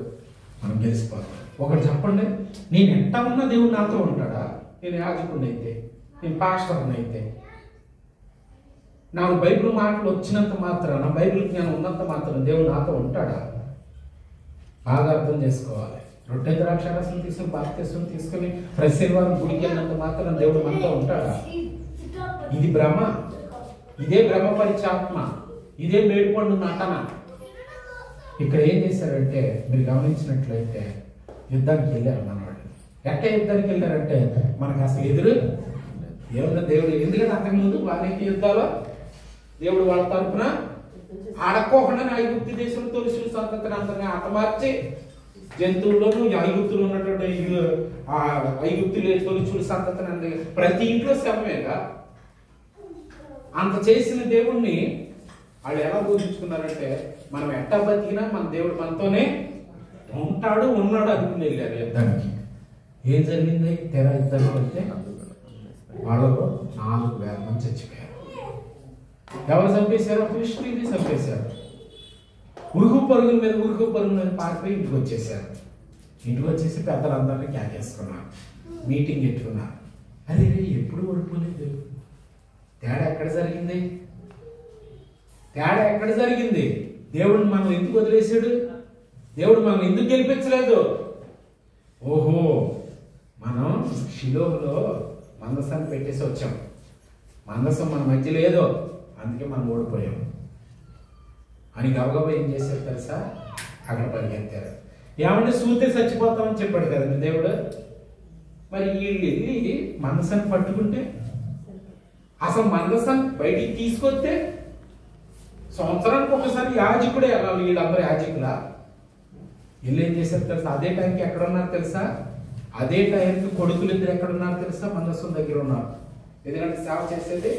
మనం గెలిచిపోతాం. ఒకటి చెప్పండి, నేను ఎంత ఉన్నా దేవుడు నాతో ఉంటాడా? నేను యాజకుడిని అయితే, నేను పాస్టర్ని అయితే, నాకు బైబిల్ మాటలు వచ్చినంత మాత్రాన, బైబిల్ జ్ఞానం ఉన్నంత మాత్రం దేవుడు నాతో ఉంటాడా? బాగా అర్థం చేసుకోవాలి. రొట్టె ద్రాక్షారసం తీసుకుని బాప్తిస్మం తీసుకుని ప్రతి శనివారం గుడికి వెళ్ళినంత మాత్రం దేవుడు మనతో ఉంటాడా? ఇది భ్రమ, ఇదే భ్రమపరిచాత్మ, ఇదే మేడిపండు నటన. ఇక్కడ ఏం చేశారంటే మీరు గమనించినట్లయితే యుద్ధానికి వెళ్ళారు మనవాళ్ళు. ఎట్ట యుద్ధానికి వెళ్ళారంటే మనకు అసలు ఎదురు ఏమన్నా దేవుడు, ఎందుకంటే అంతకుముందు వారికి యుద్ధాలు దేవుడు వాళ్ళ తరఫున అడక్కోకుండా ఐగుప్తు దేశంలో తొలిసిన సంతతిని అందరినీ హతమార్చి జంతువులను ఐగుప్తులు ఉన్నటువంటి ఐగుప్తులు తొలిచుల సంతతిని అందరి ప్రతి ఇంట్లో శవమేగా. అంత చేసిన దేవుణ్ణి వాళ్ళు ఎలా ఊహించుకున్నారంటే మనం ఎట్టా బతికినా మన దేవుడు మనతోనే ఉంటాడు ఉన్నాడు అనుకుని వెళ్ళారు యుద్ధానికి. ఏం జరిగింది? తెరా యుద్ధానికి వెళ్తే వాళ్ళలో 4,000 మంది చచ్చిపోయారు. ఎవరు చంపేశారు? ఫిలిష్తీయుల్ని చంపేశారు. ఉరుగు పరుగుల మీద పారిపోయి ఇంటికి వచ్చేసారు. ఇంటికి వచ్చేసి పెద్దలందరినీ క్యాకేసుకున్నారు, మీటింగ్ పెట్టుకున్నారు. అరే ఎప్పుడు ఓడిపోలేదు, తేడా ఎక్కడ జరిగింది? దేవుడిని మనం ఎందుకు వదిలేశాడు? దేవుడు మనం ఎందుకు గెలిపించలేదు? ఓహో, మనం షిలోహులో మందసాన్ని పెట్టేసి వచ్చాం, మందసం మన మధ్య లేదు, అందుకే మనం ఓడిపోయాం అని గబగబా ఏం చేశారు తెలుసా? అక్కడ పరిగెత్తారు. ఏమంటే సూతే చచ్చిపోతామని చెప్పాడు కదండి దేవుడు. మరి వీళ్ళు వెళ్ళి మందసాన్ని పట్టుకుంటే, అసలు మందసాన్ని బయటికి తీసుకొస్తే సంవత్సరానికి ఒకసారి యాజకుడే వెళ్ళాలి. వీళ్ళందరూ యాజకులా? వీళ్ళు ఏం చేశారు తెలుసా? అదే టైంకి ఎక్కడ ఉన్నారు తెలుసా? అదే టైంకి కొడుకులు ఇద్దరు ఎక్కడ ఉన్నారు తెలుసా? మందసం దగ్గర ఉన్నారు. ఎందుకంటే సేవ చేసేది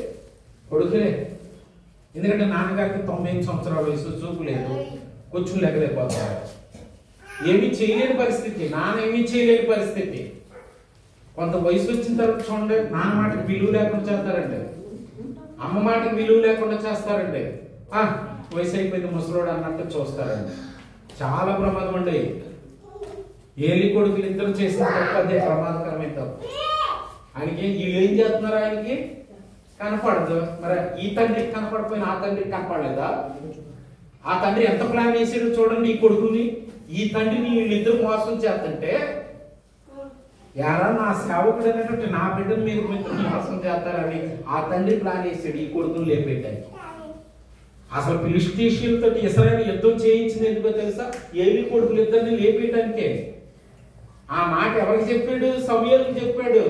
కొడుకులే. ఎందుకంటే నాన్నగారికి 98 సంవత్సరాల వయసు, చూపు లేదు, కొంచెం లెగలేకపోతారు, ఏమీ చేయలేని పరిస్థితి, నాన్న ఏమీ చేయలేని పరిస్థితి. కొంత వయసు వచ్చిన తర్వాత చూడండి, నాన్న మాటకి విలువ లేకుండా చేస్తారండి, అమ్మ మాటకి విలువ లేకుండా చేస్తారండి. వయసు అయిపోయింది ముసలోడు అన్నట్టు చూస్తారండి. చాలా ప్రమాదం అండి. ఏలి కొడుకులు ఇద్దరు చేసిన తప్పు అదే ప్రమాదకరమైన తప్పు. ఆయనకి వీళ్ళు ఏం చేస్తున్నారు? ఆయనకి కనపడదు. మరి ఈ తండ్రికి కనపడిపోయిన ఆ తండ్రికి కనపడలేదా? ఆ తండ్రి ఎంత ప్లాన్ వేసాడు చూడండి. ఈ కొడుకుని, ఈ తండ్రిని వీళ్ళిద్దరు మోసం చేస్తుంటే, యారా నా సేవకుడు అనేటువంటి నా బిడ్డను మీరు మోసం చేస్తారని ఆ తండ్రి ప్లాన్ వేసాడు ఈ కొడుకుని లేపెట్టాడు. అసలు ఫిలిష్తీయులతో ఇశ్రాయేలు యుద్ధం చేయించింది ఎందుకో తెలుసా? ఏలి కొడుకులు ఇద్దరిని లేపేయడానికే. ఆ మాట ఎవరికి చెప్పాడు? సమూయేలుకి చెప్పాడు.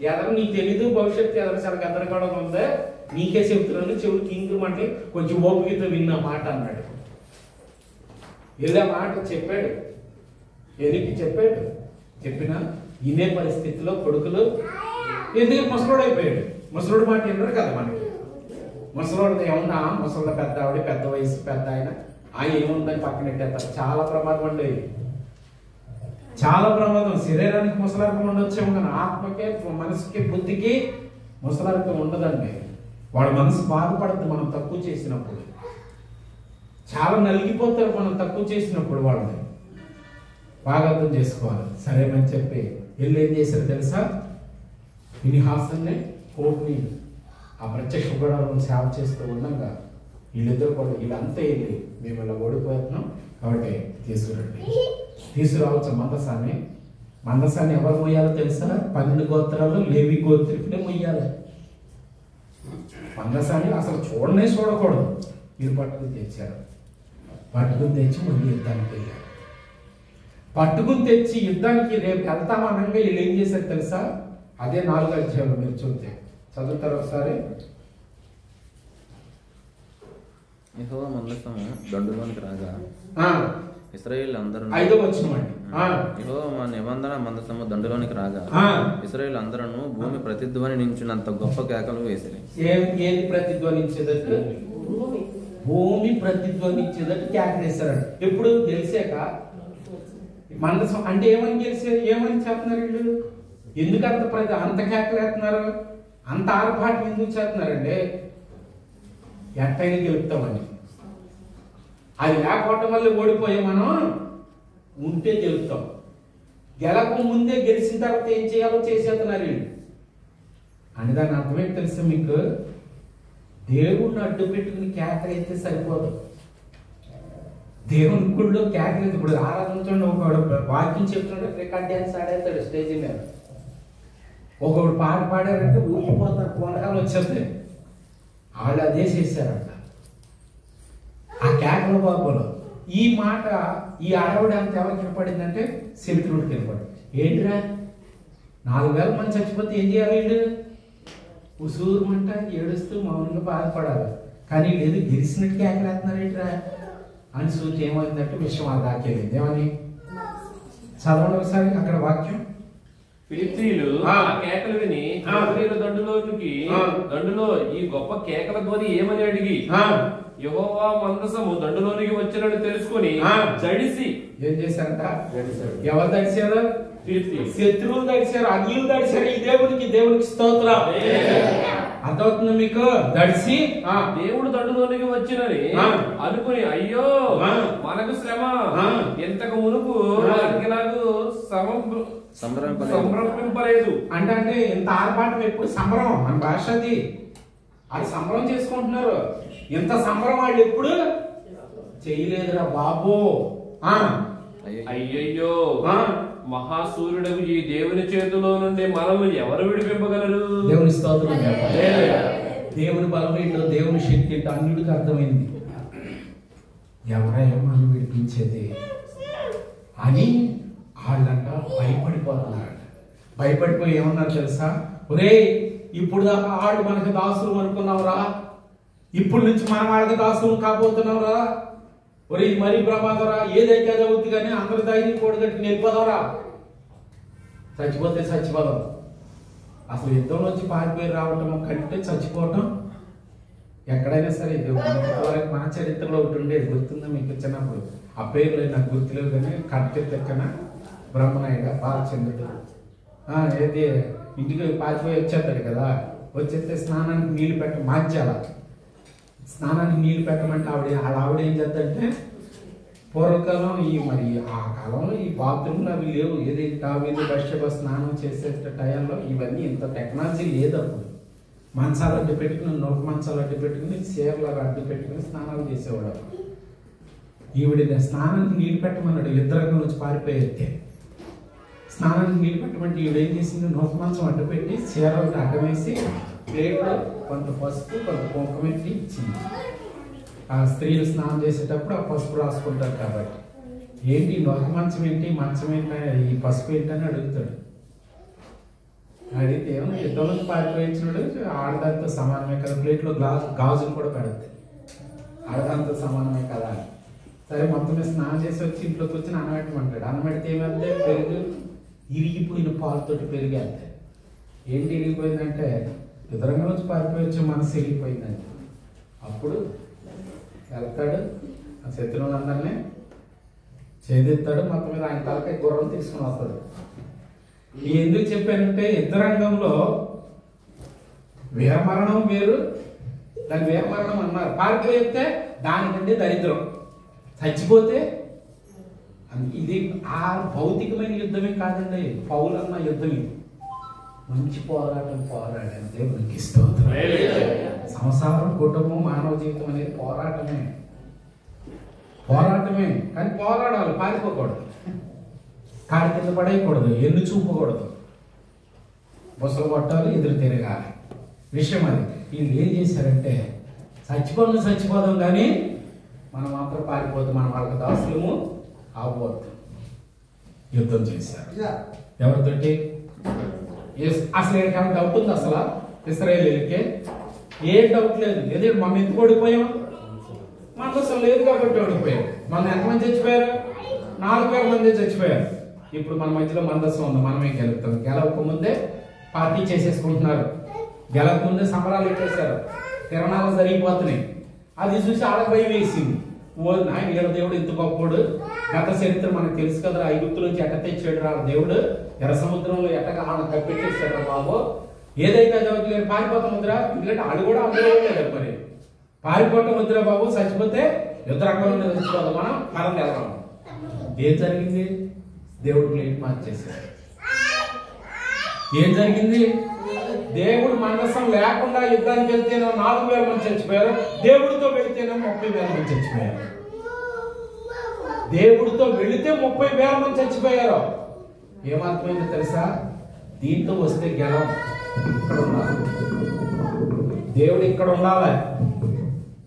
ఎదరు నీకు తెలీదు, భవిష్యత్తు ఎదరు చాలా గందరగోళంగా ఉందా, నీకే చెప్తున్నాను, చెవుడు కింగ్ అంటే కొంచెం ఓపికతో విన్న మాట అన్నాడు. ఇలా మాట చెప్పాడు, ఎలికి చెప్పాడు. చెప్పినా ఇదే పరిస్థితిలో కొడుకులు ఎందుకు ముసలోడు అయిపోయాడు. ముసలోడు మాట వినరు కదా మనకి. ముసలోడు ఏమన్నా ముసలోడు పెద్ద ఆవిడ, పెద్ద వయసు, పెద్ద ఆయన ఏముందని పక్కనెట్టేస్తారు. చాలా ప్రమాదం అండి, చాలా ప్రమాదం. శరీరానికి ముసలార్కం ఉండొచ్చేమో కానీ ఆత్మకే, మనసుకి, బుద్ధికి ముసలార్కం ఉండదండి. వాడు మనసు బాధపడుతుంది మనం తక్కువ చేసినప్పుడు, చాలా నలిగిపోతారు మనం తక్కువ చేసినప్పుడు. వాళ్ళని బాగా అర్థం చేసుకోవాలి. సరేమని చెప్పి వీళ్ళు ఏం చేశారు తెలుసా? ఫినిహాసుని, కోప్ని ఆ ప్రత్యక్ష గుడాలను సేవ చేస్తూ ఉండగా వీళ్ళిద్దరు కూడా వీళ్ళంతా వెళ్ళి మేము ఇలా ఓడిపోతున్నాం కాబట్టి తీసుకురావచ్చు మందసాన్ని ఎవరు మొయ్యాలో తెలుసా? 12 గోత్రాలు లేవి గోత్రికునే మొయ్యాలి. మందసాన్ని అసలు చూడకూడదు. వీళ్ళు పట్టుకుని తెచ్చారు. పట్టుకుని తెచ్చి మళ్ళీ యుద్ధానికి వెళ్ళారు. పట్టుకుని తెచ్చి యుద్ధానికి రేపు వెళ్తామనంగా వీళ్ళు ఏం చేశారు తెలుసా? అదే 4వ అధ్యాయంలో మీరు చూస్తే చదువుతారు ఒకసారి. యెహోవా మందసము దండులోనికి రాగా ఇశ్రాయేలు అందరూ 5వ వచనమండి. యెహోవా నిబంధన మందసము దండులోనికి రాగా ఇశ్రాయేలు అందరూ భూమి ప్రతిధ్వని నించినంత గొప్ప కేకలు వేసిరి. ఏది ప్రతిధ్వనించేదట్టు? భూమి ప్రతిధ్వనించేదట్టు కేకలు వేశారు. ఎప్పుడు తెలిసాక మందసం అంటే ఏమని చెప్తున్నారు వీళ్ళు? ఎందుకు అంత కేకలు వేస్తున్నారు? అంత ఆర్భాటం ఎందుకు చేస్తున్నారంటే ఎట్టయినా గెలుపుతామని. అది లేకపోవటం వల్ల ఓడిపోయాం. మనం ఉంటే గెలుపుతాం. గెలక ముందే గెలిచిన తర్వాత ఏం చేయాలో చేసేస్తున్నారు వీళ్ళు అని. దాని అర్థమేంటి తెలుసా మీకు? దేవుణ్ణి అడ్డు పెట్టుకుని కేకలైతే సరిపోదు. దేవుని గుడిలో కేకలేదు. ఇప్పుడు ఆరాధించండి, ఒక వాక్యం చెప్తున్నాడు, రికార్డ్ డ్యాన్స్ ఆడేస్తాడు స్టేజ్ మీద. ఒకడు పాట పాడారంటే ఊగిపోతారు, వంటకాలు వచ్చేస్తాయి. వాళ్ళు అదే చేశారంట ఆ కేకల బాబులో. ఈ మాట ఈ అడవుడు అంత ఎవరికి వినపడిందంటే శత్రువుడికి వినపడింది. ఏంటిరా 4,000 మంది చచ్చిపోతే ఏం చేయాలి? వీళ్ళు ఉసూరుమంట ఏడుస్తూ మౌనంగా బాధపడాలి. కానీ లేదు గెలిచినట్టు కేకలేస్తున్నారు ఏంటిరా అని సూచి ఏమైందంటే విషయం అది దాకేలేదు. ఏమని చదవండి ఒకసారి అక్కడ వాక్యం. ఫిలిష్తీయులు ఆ కేకలు విని దండులో ఈ గొప్ప కేకల ధ్వని ఏమని అడిగి యెహోవా మందసము దండులోనికి వచ్చినట్టు తెలుసుకొని జడిసి ఏం చేశారంట? ఎవరు దడిచారు? శత్రువులు దడిచారు, అగ్నిలు దడిచారు. ఈ దేవునికి స్తోత్రం. అర్థమవుతుంది మీకు? దడిసి దేవుడు దండులోనికి వచ్చినని అనుకుని అయ్యో మనకు శ్రమ ఎంతకు మునుపు సంభ్రమింపలేదు. అంటే ఇంత ఆర్భాటం ఎప్పుడు సంబరం? మన భాష అది సంబరం చేసుకుంటున్నారు. ఇంత సంబరం వాళ్ళు ఎప్పుడు చేయలేదురా బాబు. అయ్యయ్యో మహాసూర్యుడు ఈ దేవుని చేతిలో నుండి మనల్ని ఎవరు విడిపింపగలరు? దేవుని స్తోత్రం. దేవుని బలం ఏంటో, దేవుని శక్తి ఏంటో అన్నిటికీ అర్థమైంది. ఎవరైనా మనం విడిపించేది అని వాళ్ళంట భయపడిపోతున్నారు. భయపడిపోయి ఏమన్నారు తెలుసా? ఒరే ఇప్పుడు దాకా ఆడు మనకు దాసులు అనుకున్నావురా, ఇప్పుడు నుంచి మనం వాళ్ళకి దాసులు కాబోతున్నావురా. ఒరే మరీ ప్రమాదరా, ఏదైతే అవుతుంది కానీ అందరి ధైర్యం కూడగట్టి వెళ్ళిపోదావరా. చచ్చిపోతే చచ్చిపోదాం. అసలు యుద్ధం నుంచి పారిపోయి రావటం కంటే చచ్చిపోవటం ఎక్కడైనా సరే. మన చరిత్రలో ఒకటి ఉండేది గుర్తుందా మీకు? చిన్నప్పుడు ఆ పేర్లు నాకు గుర్తులేవు కానీ కట్టె తెక్కన బ్రహ్మనాయుడు బాలచంద్రుడు ఏది ఇంటికి పారిపోయి వచ్చేస్తాడు కదా. వచ్చేస్తే స్నానానికి నీళ్లు మార్చాల. స్నానానికి నీళ్లు పెట్టమంటే ఆవిడ ఏం చేద్దంటే, పూర్వకాలం మరి ఆ కాలంలో ఈ బాత్రూమ్లు అవి లేవు. ఏది టావీలు స్నానం చేసే టైంలో ఇవన్నీ ఇంత టెక్నాలజీ లేదు. అప్పుడు మంచాలు అడ్డు పెట్టుకుని, నోటు మంచాలు అడ్డు పెట్టుకుని, చీరలు అడ్డు పెట్టుకుని స్నానాలు చేసేవాడు. ఈవిడ స్నానానికి నీళ్లు పెట్టమన్నాడు. ఇద్దరు నుంచి పారిపోయేస్తే స్నానానికి నీళ్లు పెట్టమంటే ఈవిడ ఏం చేసింది? నోటు మంచం అడ్డు పెట్టి చీరలు అడ్డం వేసి ప్లేట్లో కొంత పసుపు కొంత కుంకుమ పెట్టి ఇచ్చింది. ఆ స్త్రీలు స్నానం చేసేటప్పుడు ఆ పసుపు రాసుకుంటారు కాబట్టి. ఏంటి నొక మంచం ఏంటి, మంచం ఏంటి, ఈ పసుపు ఏంటని అడుగుతాడు. అడిగితే ఏమో యుద్ధం నుంచి పారిపోయించినాడు, ఆడదాంతో సమానమే కదా. ప్లేట్లో గాజులు కూడా పెడతాయి, ఆడదాంతో సమానమే కదా. సరే మొత్తం మీద స్నానం చేసి వచ్చి ఇంట్లోకి వచ్చి అన్నపెట్టమంటాడు. అన్నపెడితే ఏమంటే పెరుగు ఇరిగిపోయిన పాలతోటి పెరిగి వెళ్తాయి. ఏంటి ఇరిగిపోయిందంటే ఎదురంగా నుంచి పారిపోయి వచ్చి మనసు ఇరిగిపోయిందండి. అప్పుడు వెళ్తాడు, ఆ శత్రువులందరినీ చేదిస్తాడు. మొత్తం మీద ఆయన తలకాయ గుర్రం తీసుకుని వస్తాడు. ఎందుకు చెప్పానంటే యుద్ధరంగంలో వీరమరణం వేరు, దాని వీరమరణం అన్నారు. పారిపోయితే దానికంటే దరిద్రం, చచ్చిపోతే ఇది ఆ భౌతికమైన యుద్ధమే కాదండి. పౌలన్న యుద్ధం ఇది. మంచి పోరాటం పోరాడాను దేవునికి స్తోత్రం. సంసారం, కుటుంబం, మానవ జీవితం అనేది పోరాటమే. కానీ పోరాడాలి, పారిపోకూడదు, కాడి కింద పడేయకూడదు, ఎన్ను చూపకూడదు, బుసలు కొట్టాలి, ఎదురు తిరగాలి. విషయం అది. వీళ్ళు ఏం చేశారంటే చచ్చిపోదాం కానీ మనం మాత్రం పారిపోతాం, మనం వాళ్ళకి దాసులము అవ్వద్దు. యుద్ధం చేశారు. ఎవరితోటి? అసలు ఏమైనా డౌట్ ఉంది? అసలు ఇశ్రాయేలీయులకి ఏం డౌట్ లేదు. ఏదో మనం ఎందుకు ఓడిపోయాం? మనకు అసలు లేదు కాబట్టి ఓడిపోయాం. మనం ఎంతమంది చచ్చిపోయారు? 4,000 మంది చచ్చిపోయారు. ఇప్పుడు మన మధ్యలో మందసం ఉంది, మనమే గెలుపుతాం. గెలవక ముందే పార్టీ చేసేసుకుంటున్నారు, గెలవక ముందే సంబరాలు పెట్టేశారు, తిరణాలు జరిగిపోతున్నాయి. అది చూసి ఆడకు భయం వేసింది. ఓ నాయన ఈడ దేవుడు ఎంత గొప్పడు. గత చరిత్ర మనకు తెలుసు కదా. ఐగుప్తు నుంచి ఎట్ట తెచ్చాడు రా దేవుడు, ఎర్ర సముద్రంలో ఎట్టగా ఆడ కప్పెట్టేశాడు రా బాబు. ఏదైతే చదువుతుంది పారిపోతాం వద్దురా, ఎందుకంటే ఆడు కూడా అందులో లేదు. మరి పారిపోవటం వద్దురా బాబు, చచ్చిపోతే యుద్ధ రంగంలో చచ్చిపోతాం, మనం కాలం వెళ్దాం. ఏం జరిగింది? దేవుడు ప్లేట్ మార్చేశాడు. ఏం జరిగింది? దేవుడు మనసం లేకుండా యుద్ధానికి వెళ్తేనో 4,000 మంది చచ్చిపోయారు, దేవుడితో వెళితేనో 30,000 మంది చచ్చిపోయారు. దేవుడితో వెళితే 30,000 మంది చచ్చిపోయారు. ఏమర్థమైందో తెలుసా? దీంతో వస్తే గెలం ఇక్కడ ఉండాలి, దేవుడు ఇక్కడ ఉండాలి,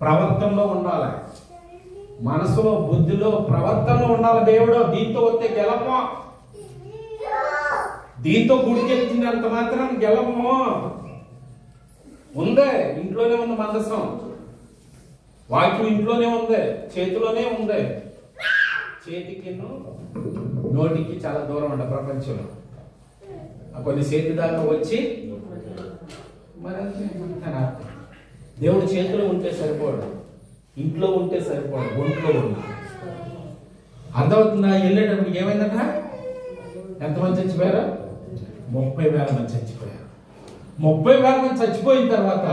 ప్రవర్తనలో ఉండాలి, మనసులో బుద్ధిలో ప్రవర్తనలో ఉండాలి దేవుడు. దీంతో వస్తే గెలము, దీంతో గుడికెళ్తున్నంత మాత్రం గెలము. ఉందే, ఇంట్లోనే ఉంది మందసం, వాక్యం ఇంట్లోనే ఉంది, చేతిలోనే ఉంది. చేతికి నోటికి చాలా దూరం అంట ప్రపంచంలో. కొన్ని చేతి దాకా వచ్చి మరి దేవుడు చేతిలో ఉంటే సరిపోడు, ఇంట్లో ఉంటే సరిపోడు, ఒంట్లో ఉన్నా. అర్థమవుతుందా? వెళ్ళేటప్పుడు ఏమైందట? ఎంతమంది చచ్చిపోయారు? 30,000 మంది చచ్చిపోయారు. 30,000 మంది చచ్చిపోయిన తర్వాత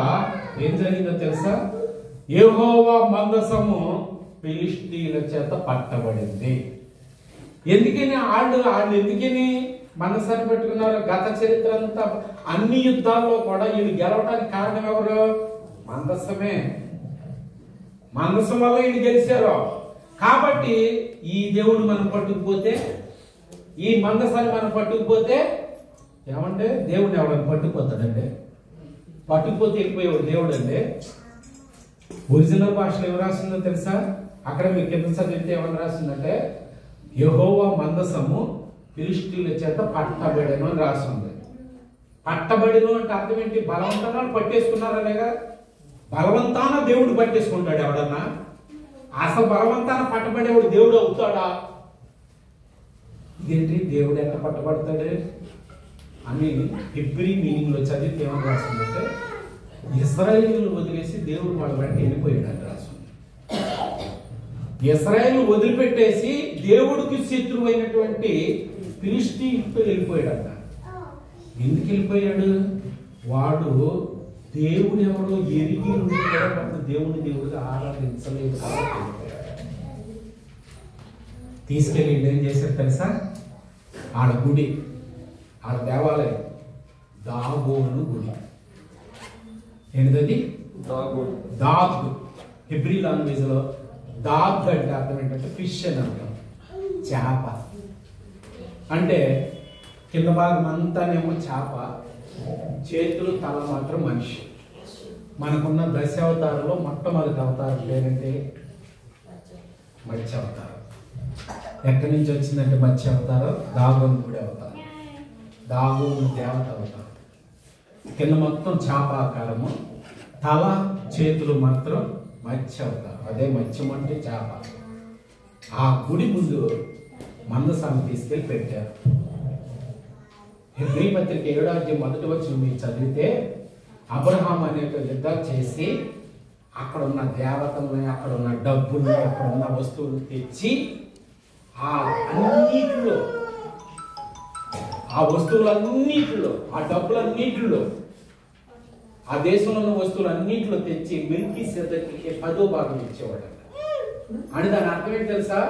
ఏం జరిగిందో తెలుసా? యెహోవా మందసము ఫిలిష్తీయుల చేత పట్టబడింది. ఎందుకని వాళ్ళు ఎందుకని మనసాన్ని పెట్టుకున్నారు? గత చరిత్ర అంతా అన్ని యుద్ధాల్లో కూడా వీళ్ళు గెలవడానికి కారణం ఎవరు? మందసమే. మందసం వల్ల వీళ్ళు గెలిచారు. కాబట్టి ఈ దేవుడు మనం పట్టుకుపోతే, ఈ మందసాన్ని మనం పట్టుకుపోతే ఏమంటే దేవుడిని ఎవరైనా పట్టుకుపోతాడండి? పట్టుకుపోతే వెళ్ళిపోయేవాడు దేవుడు అండి. ఒరిజినల్ భాషలో ఏం రాసిందో తెలుసా? అక్కడ మీరు కింద చదివితే ఏమని రాసిందంటే యెహోవా మందసము ఫిలిష్తీయుల చేత పట్టబడెను అని రాసింది. పట్టబడిను అంటే అర్థం ఏంటి? బలవంతాన పట్టేసుకున్నారనేగా. బలవంతాన దేవుడు పట్టేసుకుంటాడు ఎవడన్నా? అసలు బలవంతాన పట్టబడేవాడు దేవుడు అవుతాడా? ఇదేంటి దేవుడు ఎంత పట్టబడతాడు అని హెబ్రీ మీనింగ్ లో చదివితే ఏమని రాసిందంటే ఇశ్రాయేలును వదిలేసి దేవుడు వాళ్ళ వెంట వెళ్ళిపోయాడని రాసింది. ఇశ్రాయేలు వదిలిపెట్టేసి దేవుడికి శత్రువు అయినటువంటి ఫిలిష్తీయులతో వెళ్ళిపోయాడట. ఎందుకు వెళ్ళిపోయాడు? వాడు దేవుడు ఎవరో ఎరిగి ఉండేటప్పుడు దేవుడిని దేవుడిగా ఆరాధించలేదు. తీసుకెళ్ళి ఏం చేశారు తెలుసా? ఆడ గుడి, ఆడ దేవాలయం, దాగోను గుడి. ఏంటిది? దాగ్. హెబ్రీ లాంగ్వేజ్ లో దాగ్ అంటే అర్థం ఏంటంటే ఫిష్ అని అర్థం, చేప. అంటే కింద భాగం అంతానేమో చేప, చేతులు తల మాత్రం మనిషి. మనకున్న 10 అవతారంలో మొట్టమొదటి అవతారం పేరంటే మత్స్య అవతారం. ఎక్కడి నుంచి వచ్చిందంటే మత్స్య అవతారం దాగోను గుడి అవతారం, దాగోను దేవత అవతారం. కింద మొత్తం చేపాకారము, తల చేతులు మాత్రం మత్స్య అవతారం. అదే మత్స్యం అంటే చేప. ఆ గుడి ముందు మందసాన్ని తీసుకెళ్లి పెట్టారు. హెబ్రీ పత్రిక 7వ అధ్యాయం 1వ వచనం మీరు చదివితే అబ్రహాం అనేక యుద్ధాలు చేసి అక్కడ ఉన్న దేవతల్ని, అక్కడ ఉన్న డబ్బుల్ని, అక్కడ ఉన్న వస్తువులు తెచ్చి ఆ అన్నిటిలో, ఆ వస్తువులన్నిటిలో, ఆ డబ్బులన్నిటిలో, ఆ దేశంలో ఉన్న వస్తువులన్నిటిలో తెచ్చి మెల్కీసెదెకుకి 10వ భాగం ఇచ్చేవాడు. అని దాని అర్థం ఏంటి తెలుసా?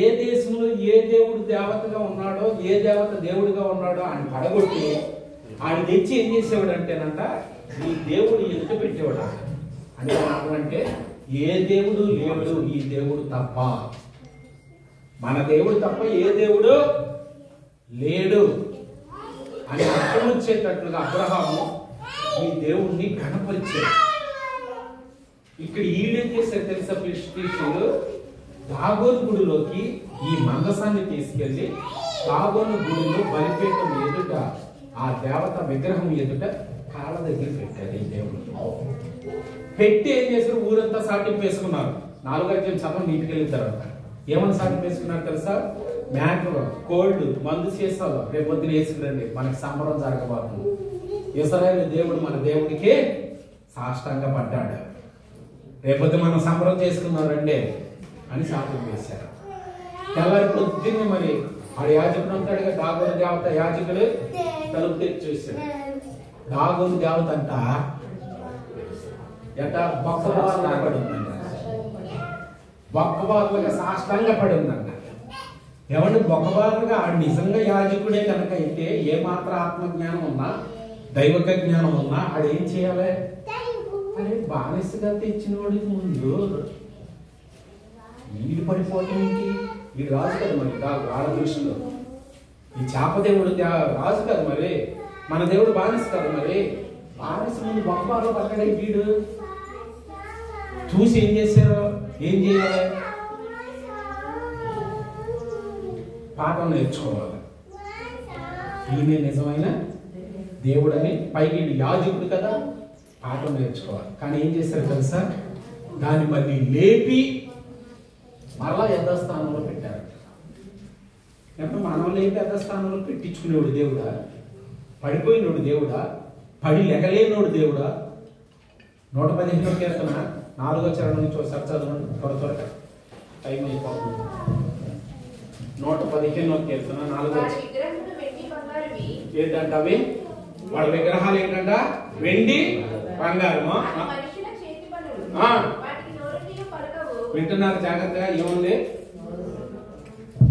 ఏ దేశంలో ఏ దేవుడు దేవతగా ఉన్నాడో, ఏ దేవత దేవుడిగా ఉన్నాడో ఆయన పడగొట్టి ఆయన తెచ్చి ఏం చేసేవాడు అంటేనంట ఈ దేవుడు ఎదుట పెట్టేవాడు. అంటే అర్థం అంటే ఏ దేవుడు లేడు, ఈ దేవుడు తప్ప, మన దేవుడు తప్ప ఏ దేవుడు లేడు అని అర్థం వచ్చేటట్లుగా అబ్రహాము ఈ దేవుణ్ణి ఘనపరిచాడు. ఇక్కడ వీళ్ళేం చేశారు తెలుసా? ఫిలిష్తీయులు దాగోను గుడిలోకి ఈ మందసాన్ని తీసుకెళ్లి దాగోను గుడిలో బలిపీఠం ఎదుట, ఆ దేవత విగ్రహం ఎదుట కాళ్ళ దగ్గర పెట్టారు. ఈ దేవుడు పెట్టి ఏం చేశారు? ఊరంతా సాటింపు వేసుకున్నారు. 4వ అధ్యాయం చదవం నీటికి వెళ్ళిన తర్వాత ఏమని సాటింపు వేసుకున్నారు తెలుసా? మేకలు, కోళ్ళు, మందు చేసాలు రేపు పొద్దున వేసుకురండి, మనకి సంబరం జరగబాకు. ఇశ్రాయేలు దేవుడు మన దేవుడికి సాష్టాంగ పడ్డాడు, రేపొద్దు మనం సంబరం చేసుకున్నాం రండి అని సాటింపు వేశారు. తెల్లారి పొద్దున్నే మరి ఆడు యాజకుడు ఉంటాడుగా, దాగోను దేవత యాజకుడు తలుపు తెచ్చి చూశాడు. దాగోను దేవత అంట ఎట బొక్కబారుగా పడి ఉందంట, బొక్కబారులుగా సాష్టాంగ పడి ఉందంట. ఎవరిని బొక్కబారుగా ఆడు నిజంగా యాజకుడే కనుక అయితే, ఏ మాత్రం ఆత్మజ్ఞానం ఉన్నా, దైవక జ్ఞానం ఉన్నా ఆడు ఏం చేయాలి? అరే బానిసగా తెచ్చిన వాడికి ముందు వీడు పడిపోవటం ఏంటి? వీడు రాజు కదా మరి ఆడ దృష్టిలో. ఈ చేప దేవుడు రాజు కదా మరి, మన దేవుడు బానిస కదా మరి. బానిస ముందు బొమ్మలో పక్కడే వీడు చూసి ఏం చేశారో, ఏం చేయాలి? పాఠం నేర్చుకోవాలి. ఈయన నిజమైన దేవుడని, పైకి యాజకుడు కదా, పాఠం నేర్చుకోవాలి. కానీ ఏం చేశారు తెలుసా? దాన్ని మళ్ళీ లేపి మరలా యథాస్థానంలో పెట్టారు. అంటే మనం లేపి యథాస్థానంలో పెట్టించుకునేవాడు దేవుడా? పడిపోయినోడు దేవుడా? పడి లెగలేనోడు దేవుడా? 115వ కీర్తన 4వ చరణం నుంచి ఒకసారి చదవండి త్వరగా, టైం అయిపోతుంది. 115వ కీర్తన 4వ. ఏంటంట అవి? వాళ్ళ విగ్రహాలు ఏంటంట? వెండి బంగారము. వింటున్నారు జాగ్రత్తగా? ఏముంది?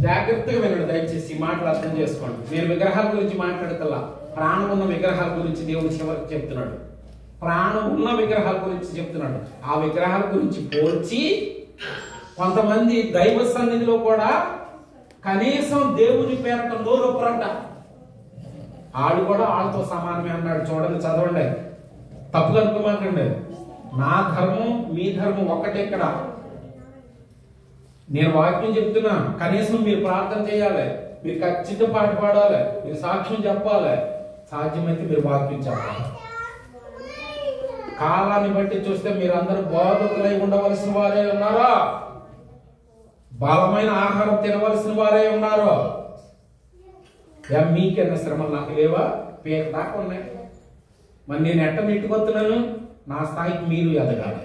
జాగ్రత్తగా వినండి దయచేసి, మాటలు అర్థం చేసుకోండి. నేను విగ్రహాల గురించి మాట్లాడతల్లా, ప్రాణం ఉన్న విగ్రహాల గురించి దేవుడు చివరికి చెప్తున్నాడు. ప్రాణం ఉన్న విగ్రహాల గురించి చెప్తున్నాడు. ఆ విగ్రహాల గురించి పోల్చి కొంతమంది దైవ సన్నిధిలో కూడా కనీసం దేవుని పేరట నోరొప్పరంట. ఆడు కూడా వాళ్ళతో సమానమే అన్నాడు. చూడండి, చదవండి, తప్పుగా అనుకోమాకండి. నా ధర్మం మీ ధర్మం ఒక్కటే. ఇక్కడ నేను వాక్యం చెప్తున్నా, కనీసం మీరు ప్రార్థన చేయాలి, మీరు ఖచ్చితంగా పాట పాడాలి, మీరు సాక్ష్యం చెప్పాలి, సాధ్యమైతే మీరు వాక్యం చెప్పాలి. కాలాన్ని బట్టి చూస్తే మీరు అందరూ బోధకులై ఉండవలసిన వారే ఉన్నారా? బలమైన ఆహారం తినవలసిన వారే ఉన్నారు. మీకన్నా శ్రమలు నాకు లేవా? పేరు దాకా ఉన్నాయి. మరి నేను ఎట్ట నెట్టుకొస్తున్నాను? నా స్థాయికి మీరు ఎదగాలి.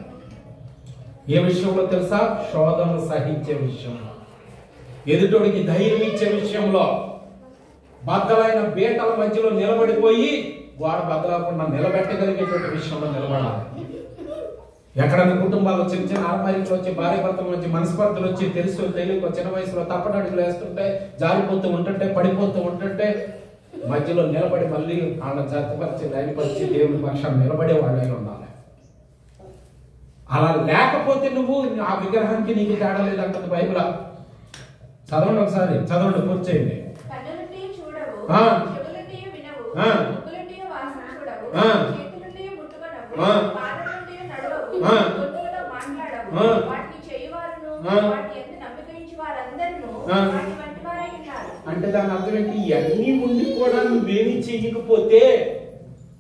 ఏ విషయంలో తెలుసా? శోధనలు సహించే విషయంలో, ఎదుటోడికి ధైర్యం ఇచ్చే విషయంలో, బద్దలైన బీటల మధ్యలో నిలబడిపోయి వాడు బద్దలకుండా నిలబెట్టగలిగేటువంటి విషయంలో నిలబడాలి. ఎక్కడైనా కుటుంబాలు చిన్న చిన్న ఆర్మాయిలు వచ్చి, భార్య భర్తల వచ్చి, మనస్పర్ధలు వచ్చి, తెలుసు తెలియక చిన్న వయసులో తప్పటడుగులు వేస్తుంటే, జారిపోతూ ఉంటుంటే, పడిపోతూ ఉంటుంటే మధ్యలో నిలబడి మళ్ళీ వాళ్ళ జతపరిచి ధైర్యపరిచి దేవుని పక్షాన్ని నిలబడే వాళ్ళే ఉండాలి. అలా లేకపోతే నువ్వు ఆ విగ్రహానికి నీకు తేడా లేదంటుంది బైబిల్. చదవండి ఒకసారి, చదవండి, పూర్చేయండి. అంటే దాని అర్థం ఏంటి? ఇవన్నీ ఉండి కూడా నువ్వేమి చెయ్యకపోతే,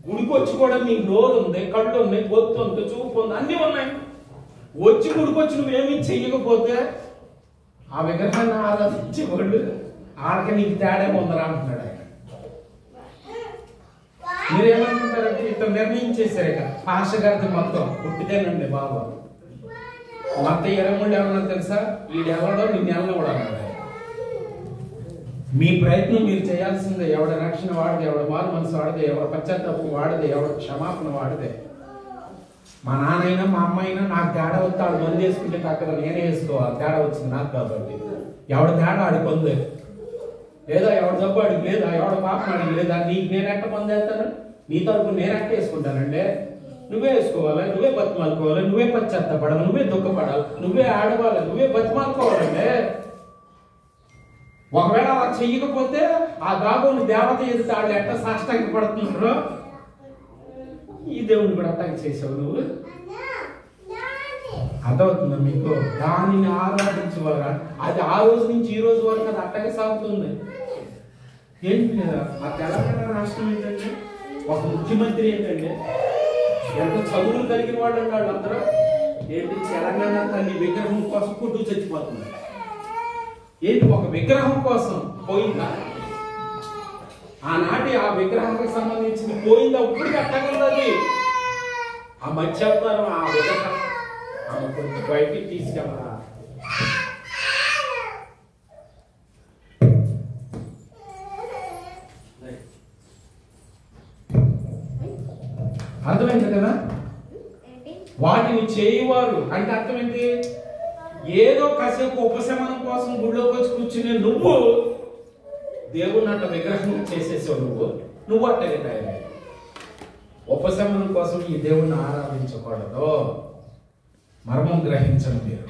గుడికొచ్చి కూడా నీకు నోరు ఉంది, కళ్ళు ఉన్నాయి, గొత్తు ఉంది, చూపు ఉంది, అన్ని ఉన్నాయి. వచ్చి గుడికొచ్చి నువ్వేమి చెయ్యకపోతే ఆ విగ్రహాన్ని ఆరాధించేవాళ్ళు ఆడకి నీకు తేడా ఉందరా అంటున్నాడు ఆయన. మీరేమనుకుంటారంటే ఇతను నిర్ణయించేశారు ఇక పాష గారిది మొత్తం పుట్టిదేనండి బాబు. మొత్తం 23 ఏమన్నా తెలుసా? వీడు ఎవడో నిన్ను ఎవరో కూడా అన్నాడు. మీ ప్రయత్నం మీరు చేయాల్సిందే. ఎవడ రక్షణ వాడితే, ఎవడ మారు మనసు వాడితే, ఎవడ పశ్చాత్తాపం వాడితే, ఎవడ క్షమాపణ వాడితే. మా నాన్నైనా మా అమ్మ అయినా నాకు తేడా వస్తే ఆడు మంది వేసుకుంటే అక్కడ నేనే వేసుకోవాలి. తేడా వచ్చింది నాకు కాబట్టి. ఎవడ తేడా ఆడికి పొందే లేదా, ఎవడ జబ్బు ఆడికి లేదా, ఎవడ పాపం ఆడికి లేదా, నీకు నేను ఎట్ట పొందేస్తాను? నీ తరపు నేను ఎట్ట వేసుకుంటానంటే నువ్వే వేసుకోవాలి, నువ్వే బతిమాలుకోవాలి, నువ్వే పశ్చాత్తపడాలి, నువ్వే దుఃఖపడాలి, నువ్వే ఆడవాలి, నువ్వే బతిమాలుకోవాలంటే. ఒకవేళ అలా చెయ్యకపోతే ఆ దాగోని దేవత ఎదుట వాళ్ళు ఎట్ట సాష్టాంగ పడుతున్నారు. ఈ దేవుని కూడా అట్టాగ చేసావు నువ్వు. అర్థమవుతుందా మీకు? దానిని ఆరాధించేవారు. అది ఆ రోజు నుంచి ఈ రోజు వరకు అది అట్టగే సాగుతుంది. ఏంటి ఆ తెలంగాణ రాష్ట్రం ఏంటంటే, ఒక ముఖ్యమంత్రి ఏంటంటే, ఎంత చదువులు కలిగిన వాళ్ళు అన్నాడు అందరూ. ఏంటి తెలంగాణ తల్లి విగ్రహం కోసం పుట్టు చచ్చిపోతుంది. ఏంటి ఒక విగ్రహం కోసం పోయిందా? ఆనాటి ఆ విగ్రహానికి సంబంధించింది పోయిందా? ఇప్పుడు కట్టగలది ఆ మధ్యాహ్నం ఆ విగ్రహం కొంచెం బయటికి తీసుకెళ్ళరా. అర్థమైంది కదా? వాటిని చేయవారు అంటే అర్థం ఏంటి? ఏదో కాసేపు ఉపశమనం కోసం గుడిలోకి వచ్చి కూర్చునే నువ్వు దేవుని అట్ట విగ్రహం చేసేసావు. నువ్వు అట్టగే తయారయ్యావు. ఉపశమనం కోసం ఈ దేవుణ్ణి ఆరాధించకూడదు. మర్మం గ్రహించండి మీరు.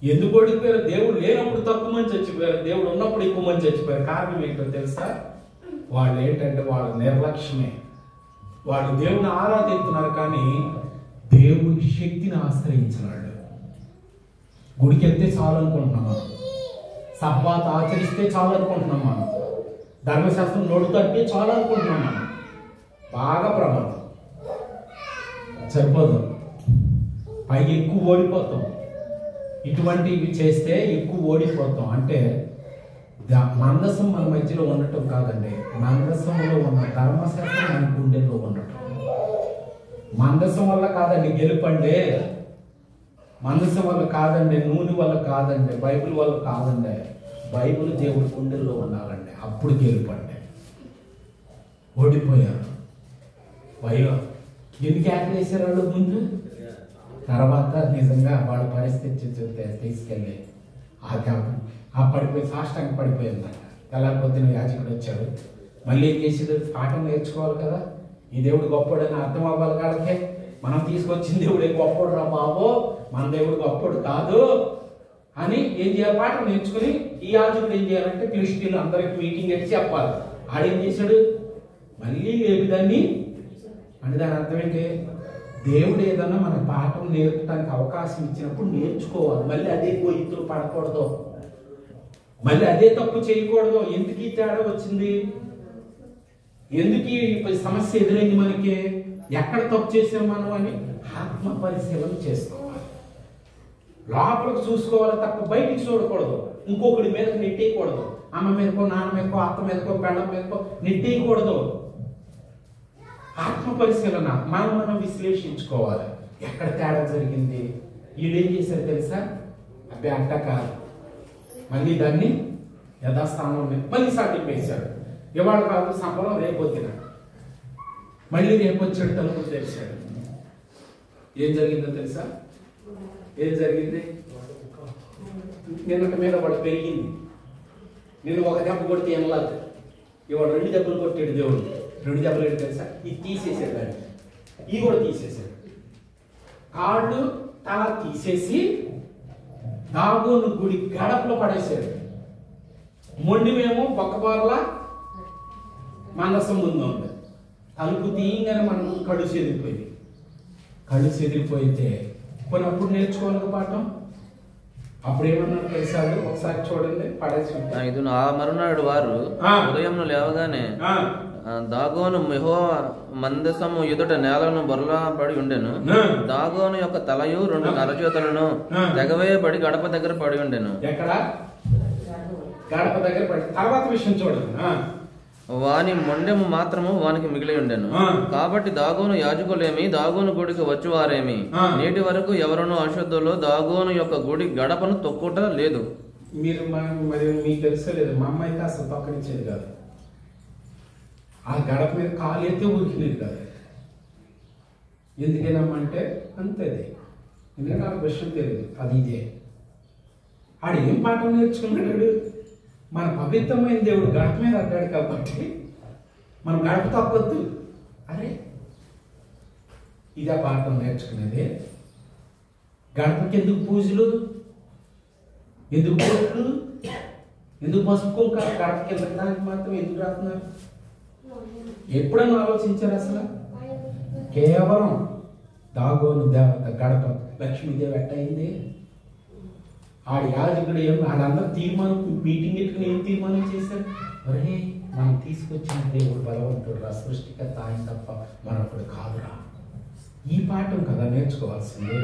ఎందుకు ఓడిపోయారు? దేవుడు లేనప్పుడు తక్కువ మంది చచ్చిపోయారు, దేవుడు ఉన్నప్పుడు ఎక్కువ మంది చచ్చిపోయారు. కారణం ఏంటో తెలుసా? వాళ్ళు ఏంటంటే వాళ్ళ నిర్లక్ష్యమే. వాళ్ళు దేవుని ఆరాధిస్తున్నారు కానీ దేవుని శక్తిని ఆశ్రయించినాడు. గుడికి వెళ్తే చాలు అనుకుంటున్నాం మనం, సబ్బాత్ ఆచరిస్తే చాలు అనుకుంటున్నాం మనం, ధర్మశాస్త్రం నోడుతుంటే చాలు అనుకుంటున్నాం మనం. బాగా ప్రమాదం, సరిపోదు, పైకి ఎక్కువ ఓడిపోతాం. ఇటువంటివి చేస్తే ఎక్కువ ఓడిపోతాం. అంటే మందసం మన మధ్యలో ఉండటం కాదండి, మందసంలో ఉన్న ధర్మశాస్త్రం మన గుండెల్లో ఉండటం. మందసం వల్ల కాదండి గెలుపండి, మందసం వల్ల కాదండి, నూనె వల్ల కాదండి, బైబిల్ వల్ల కాదండి. బైబిల్ దేవుడి గుండెల్లో ఉండాలండి, అప్పుడు గెలుపండి. ఓడిపోయారు. వైలో ఎందుకు యాక్ట్ వాళ్ళు ముందు, తర్వాత నిజంగా వాడు పరిస్థితి చూస్తే తీసుకెళ్ళి ఆ పడిపోయి సాష్టాంగ పడిపోయిందంట. తెల్లారిపోతున్న యాజకుడు వచ్చాడు, మళ్ళీ ఏం చేసేది? పాఠం నేర్చుకోవాలి కదా, ఈ దేవుడు గొప్పడని అర్థం అవ్వాలి కాబట్టి మనం తీసుకొచ్చిన దేవుడే గొప్పడు రా బాబో, మన దేవుడు గొప్పడు కాదు అని ఏం చేయాలి? పాఠం నేర్చుకుని ఈ యాజకుడు ఏం చేయాలంటే ఫిలిష్తీయులు అందరికి మీటింగ్ పెట్టి చెప్పాలి. ఆడేం చేశాడు? మళ్ళీ లేపిదాన్ని అంటే దాని అర్థం ఏంటి? దేవుడు ఏదన్నా మన పాఠం నేర్పడానికి అవకాశం ఇచ్చినప్పుడు నేర్చుకోవాలి. మళ్ళీ అదే గోయితులు పడకూడదు, మళ్ళీ అదే తప్పు చేయకూడదు. ఎందుకు ఈ తేడా వచ్చింది? ఎందుకు ఈ సమస్య ఎదురైంది మనకి? ఎక్కడ తప్పు చేసాం మనం అని ఆత్మ పరిశీలన చేసుకోవాలి. లోపలికి చూసుకోవాలి తప్ప బయటికి చూడకూడదు. ఇంకొకటి మీదకి నెట్టేయకూడదు. అమ్మ మీదకో, నాన్న మీదకో, అత్త మీదకో, పెళ్ళం మీదకో నెట్టేయకూడదు. ఆత్మ పరిశీలన, మనం విశ్లేషించుకోవాలి. ఎక్కడ తేడా జరిగింది? వీళ్ళు ఏం చేశారు తెలుసా? అబ్బాయి అట్ట కాదు, మళ్ళీ దాన్ని యథాస్థానంలో మళ్ళీ సాటింపేశాడు. ఇవాళ కాదు సంబరం, రేపు వచ్చిన మళ్ళీ రేపు వచ్చాడు, తలుపు తెరిచాడు. ఏం జరిగిందో తెలుసా? ఏం జరిగింది? నిన్నటి మీద వాడు పెరిగింది. నేను ఒక దెబ్బ కొడితే ఏం లేదు, ఇవాళ 2 దెబ్బలు కొట్టాడు దేవుడు. 2 దెబ్బలు ఏంటి తెలుసా? ఇది తీసేసాడు, దాన్ని ఇది కూడా తీసేసాడు. కాళ్ళు తల తీసేసి దాగోను గుడి గడపలో పడేసాడు. మొండిమేమో బొక్కబారలా మందసం ముందు ఉంది. తలుపు తీయంగానే మనం కళ్ళు చెదిరిపోయింది. కళ్ళు చెదిరిపోయితే కొన్నప్పుడు నేర్చుకోవాలి పాఠం. అప్పుడు ఏమన్నాడు తెలుసా? ఒకసారి చూడండి, పడేసి ఆ మరునాడు వారు ఉదయం లేవగానే దాగోను యెహోవా మందసము ఎదుట నేలను బొరలా పడి ఉండెను. దాగోను యొక్క తలయు 2 కరచేతులను తెగవేయబడి గడప దగ్గర పడి ఉండెను. ఎక్కడ? గడప దగ్గర పడి. తర్వాత విషయం చూడండి. వాని మొండెము మాత్రము వానికి మిగిలి ఉండెను. కాబట్టి దాగోను యాజకులేమి, దాగోను గుడికి వచ్చువారేమి నేటి వరకు ఎవరునూ అశుద్ధులు దాగోను యొక్క గుడి గడపను తొక్కుట లేదు. మీరు మరి మీకు తెలుసలేదు, మా అమ్మ అయితే అసలు తొక్కనిచ్చేది కాదు. ఆ గడప మీద కాలు అయితే ఉరికినది కాదు. ఎందుకేనమ్మంటే అంతేది, ఎందుకంటే నాకు విషయం తెలియదు. అది ఇదే. ఆడు ఏం పాఠం నేర్చుకున్నాడు? మన పవిత్రమైన దేవుడు గడప మీద అడ్డాడు కాబట్టి మనం గడప తప్పొద్దు. అరే ఇదే పాఠం నేర్చుకునేది. గడపకి ఎందుకు పూజలు, ఎందుకు పూజలు, ఎందుకు పసుపు గడప కింద దానికి మాత్రం ఎందుకు రాస్తున్నారు? ఎప్పుడన్నా ఆలోచించారు అసలు? కేవలం దాగోను దేవత గడప లక్ష్మీదేవి ఎట్టయింది? ఆడి యాజకుడు ఏం వాళ్ళందరూ తీర్మానం మీటింగ్ పెట్టుకుని ఏం తీర్మానం చేశారు? అరే మనం తీసుకొచ్చిన దేవుడు బలవంతుడు రా, సృష్టికర్త ఆయన తప్ప మరొకడు కాదురా. ఈ పాఠం కదా నేర్చుకోవాల్సింది.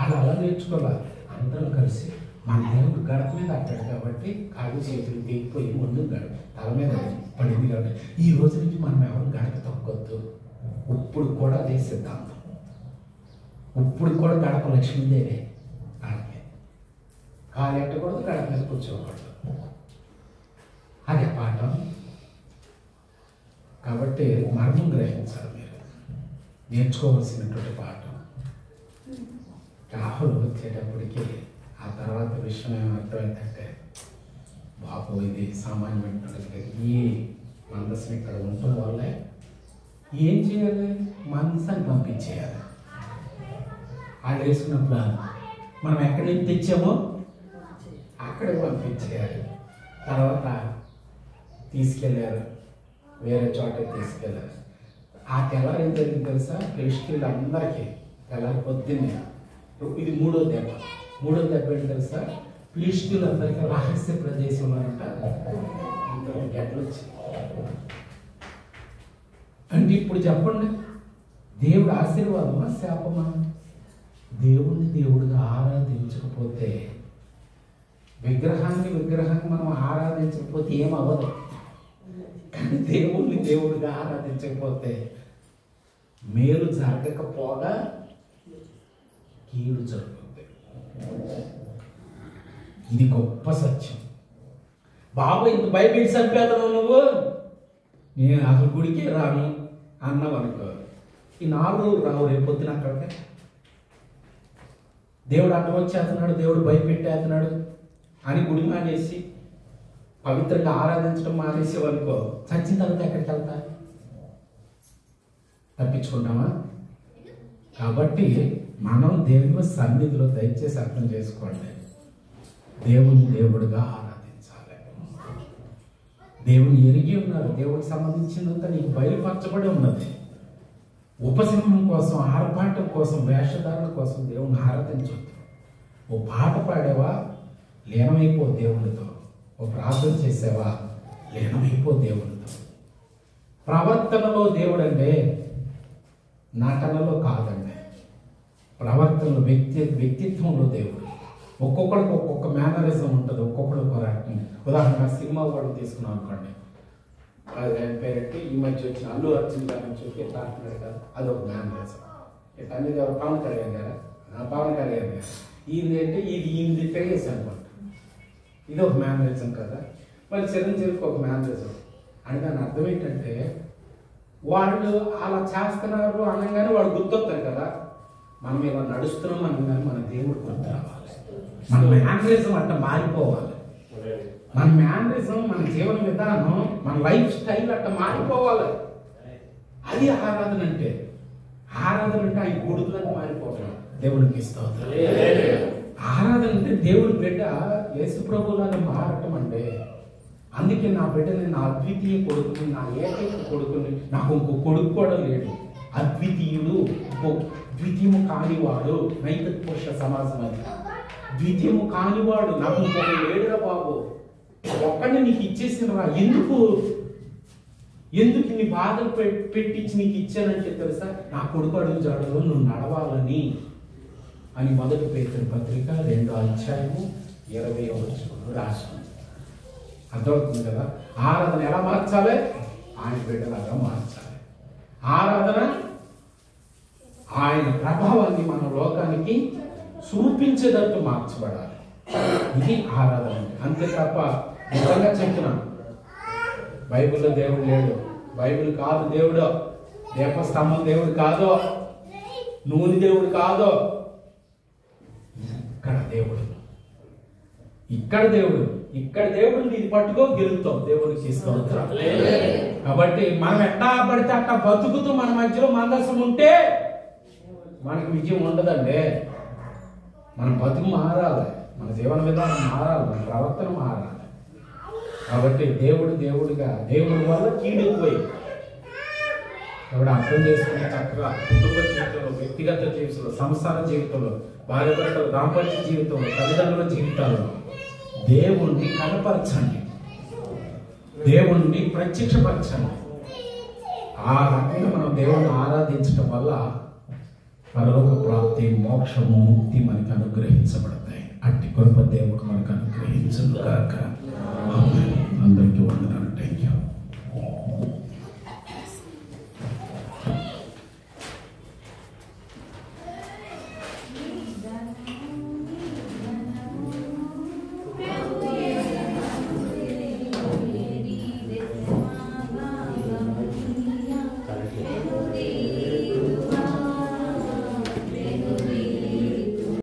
అలా నేర్చుకోవాలి. అందరం కలిసి మన దేవుడు గడప మీద అట్టాడు కాబట్టి కాళ్ళు చేతులు తెగిపోయి ముందు గడప తల మీద పడింది కాబట్టి ఈ రోజు నుంచి మనం ఎవరు గడప తొక్కొద్దు. ఇప్పుడు కూడా అదే సిద్ధాంతం. ఇప్పుడు కూడా గడప లక్ష్మీదేవే. కాలు ఎట్టకూడదు, గడప మీద కూర్చోకూడదు. అదే పాఠం. కాబట్టి మర్మం గ్రహించాలి. మీరు నేర్చుకోవాల్సినటువంటి పాఠం. రాహుల్ వచ్చేటప్పటికి ఆ తర్వాత విషయం ఏమర్థమైందంటే, బాబు ఇది సామాన్యమైనటువంటి ఈ మందసం ఇక్కడ ఉండటం వల్లే ఏం చేయాలి? మందసాన్ని పంపించేయాలి. వాళ్ళు వేసుకున్న ప్లాన్ మనం ఎక్కడి నుంచి తెచ్చామో అక్కడికి పంపించారు. తర్వాత తీసుకెళ్ళారు, వేరే చోటకి తీసుకెళ్ళారు. ఆ తెల్లారి ఏం జరిగింది తెలుసా? ఫిలిష్తీయులు అందరికీ తెల్లారి పొద్దున్నే, ఇది మూడో దెబ్బ ఏంటి తెలుసా? ఫిలిష్తీయులు అందరికీ రహస్య ప్రదేశంలో గడ్డలు వచ్చాయి. అంటే ఇప్పుడు చెప్పండి, దేవుడు ఆశీర్వాదమా శాపమా? దేవుణ్ణి దేవుడిగా ఆరాధించకపోతే, విగ్రహాన్ని మనం ఆరాధించకపోతే ఏమవ్వదు. కానీ దేవుణ్ణి దేవుడిగా ఆరాధించకపోతే మేలు జరగకపోగా కీడు జరుగుతుంది. ఇది గొప్ప సత్యం. బాబు ఇంత బైబిల్ చంపేతను నువ్వు, నేను అసలు గుడికి రాను అన్నావు అనుకో, ఈ 4 రోజులు రావు, రేపు పొద్దున అక్కడికి దేవుడు అడ్డం వచ్చేస్తున్నాడు, దేవుడు భయపెట్టేస్తున్నాడు అని గుడి మానేసి పవిత్రంగా ఆరాధించడం మానేసేవనుకో, చచ్చిన తర్వాత ఎక్కడికి వెళ్తా? తప్పించుకుంటామా? కాబట్టి మనం దేవుని సన్నిధిలో దయచేసి అర్థం చేసుకోండి, దేవుని దేవుడిగా ఆరాధించాలి. దేవుని ఎరిగి ఉన్నారు, దేవుడికి సంబంధించినంత నీకు బయలుపరచబడి ఉన్నది. ఉపశమనం కోసం, ఆర్భాటం కోసం, వేషధారణ కోసం దేవుని ఆరాధించొద్దు. ఓ పాట పాడేవా, లీనమైపో దేవునితో. ఓ ప్రార్థన చేసావా, లీనమైపో దేవునితో. ప్రవర్తనలో దేవుడు అంటే నటనలో కాదండి, ప్రవర్తనలో వ్యక్తిత్వంలో దేవుడు. ఒక్కొక్కడికి ఒక్కొక్క మేనరిజం ఉంటుంది, ఒక్కొక్కడు ఒక రకం. ఉదాహరణగా సినిమా వాళ్ళు తీసుకున్నాం అనుకోండి, పేరెట్టి ఈ మధ్య వచ్చిన అల్లు అర్జున్ గారి నుంచి ఎట్లా అంటున్నాడు కదా, అది ఒక మేనరిజం. ఇట్లా అనేది పవన్ కళ్యాణ్ గారు ఏంటంటే ఇది క్రేజ్ అనమాట, ఇది ఒక మేనరిజం కదా. మళ్ళీ చిరంజీవికి ఒక మేనరిజం అని దాని అర్థం ఏంటంటే, వాళ్ళు అలా చేస్తున్నారు అనగానే వాడు గుర్తొస్తారు కదా, మనం ఇలా నడుస్తున్నాం అనగానే మన దేవుడు గుర్తు రావాలి. మన మేనరిజం అట్ట మారిపోవాలి. మన మేనరిజం, మన జీవన విధానం, మన లైఫ్ స్టైల్ అట్ట మారిపోవాలి. అది ఆరాధన అంటే. ఆరాధన అంటే ఆయన కొడుకులను మారిపోవడం. దేవుడికి స్తోత్రం. ఆరాధన అంటే దేవుడి బిడ్డ యేసు ప్రభువులను మారటం అంటే. అందుకే నా బిడ్డని, నా అద్వితీయ కొడుకుని, నా ఏకైక కొడుకుని, నాకు ఇంకో కొడుకు కూడా లేడు, అద్వితీయుడు, ద్వితీయము కానివాడు. నైతిక పురుష సమాజం అది. ద్వితీయము కానివాడు, నాకు ఇంకొక లేడురా బాబు, ఒక్కడిని నీకు ఇచ్చేసినరా, ఎందుకు నీ బాధలు పెట్టించి నీకు ఇచ్చానంటే తెలుసా, నా కొడుకు అడుగు జాడలో నువ్వు నడవాలని అని 1 పేతురు పత్రిక 2:20 రాష్ట్రం. అర్థమవుతుంది కదా. ఆరాధన ఎలా మార్చాలి? ఆయన బిడ్డలాగా మార్చాలి. ఆరాధన ఆయన ప్రభావాన్ని మన లోకానికి చూపించేటట్టు మార్చబడాలి. ఇది ఆరాధన. అంతే తప్ప నిజంగా చెప్తున్నాను, బైబిల్లో దేవుడు లేడు, బైబిల్ కాదు దేవుడు, దీపస్తంభం దేవుడు కాదు, నూనె దేవుడు కాదు, ఇక్కడ దేవుడు ఇది పట్టుకో గెలుతాం. దేవుడికి స్తోత్రం. కాబట్టి మనం ఎట్టా పడితే అట్టా బతుకుతూ మన మధ్యలో మందసం ఉంటే మనకు విజయం ఉండదండి. మన బతుకు మారాలి, మన జీవన విధానం మారాలి, మన ప్రవర్తన మారాలి. కాబట్టి దేవుడిగా, దేవుడి వల్ల కీడు ఎక్కువై. కాబట్టి అర్థం చేసుకుని చక్కగా కుటుంబ జీవితంలో, వ్యక్తిగత జీవితంలో, సంసార జీవితంలో, భార్యాభర్తల దాంపత్య జీవితంలో, తల్లిదండ్రుల జీవితాల్లో దేవుణ్ణి కనపరచండి, దేవుణ్ణి ప్రత్యక్షపరచండి. ఆ రకంగా మనం దేవుణ్ణి ఆరాధించడం వల్ల పరలోక ప్రాప్తి, మోక్షము, ముక్తి మనకు అనుగ్రహించబడతాయి. అట్టి కృప దేవుడు మనకు అనుగ్రహించును గాక. అందరికీ వందనాలు.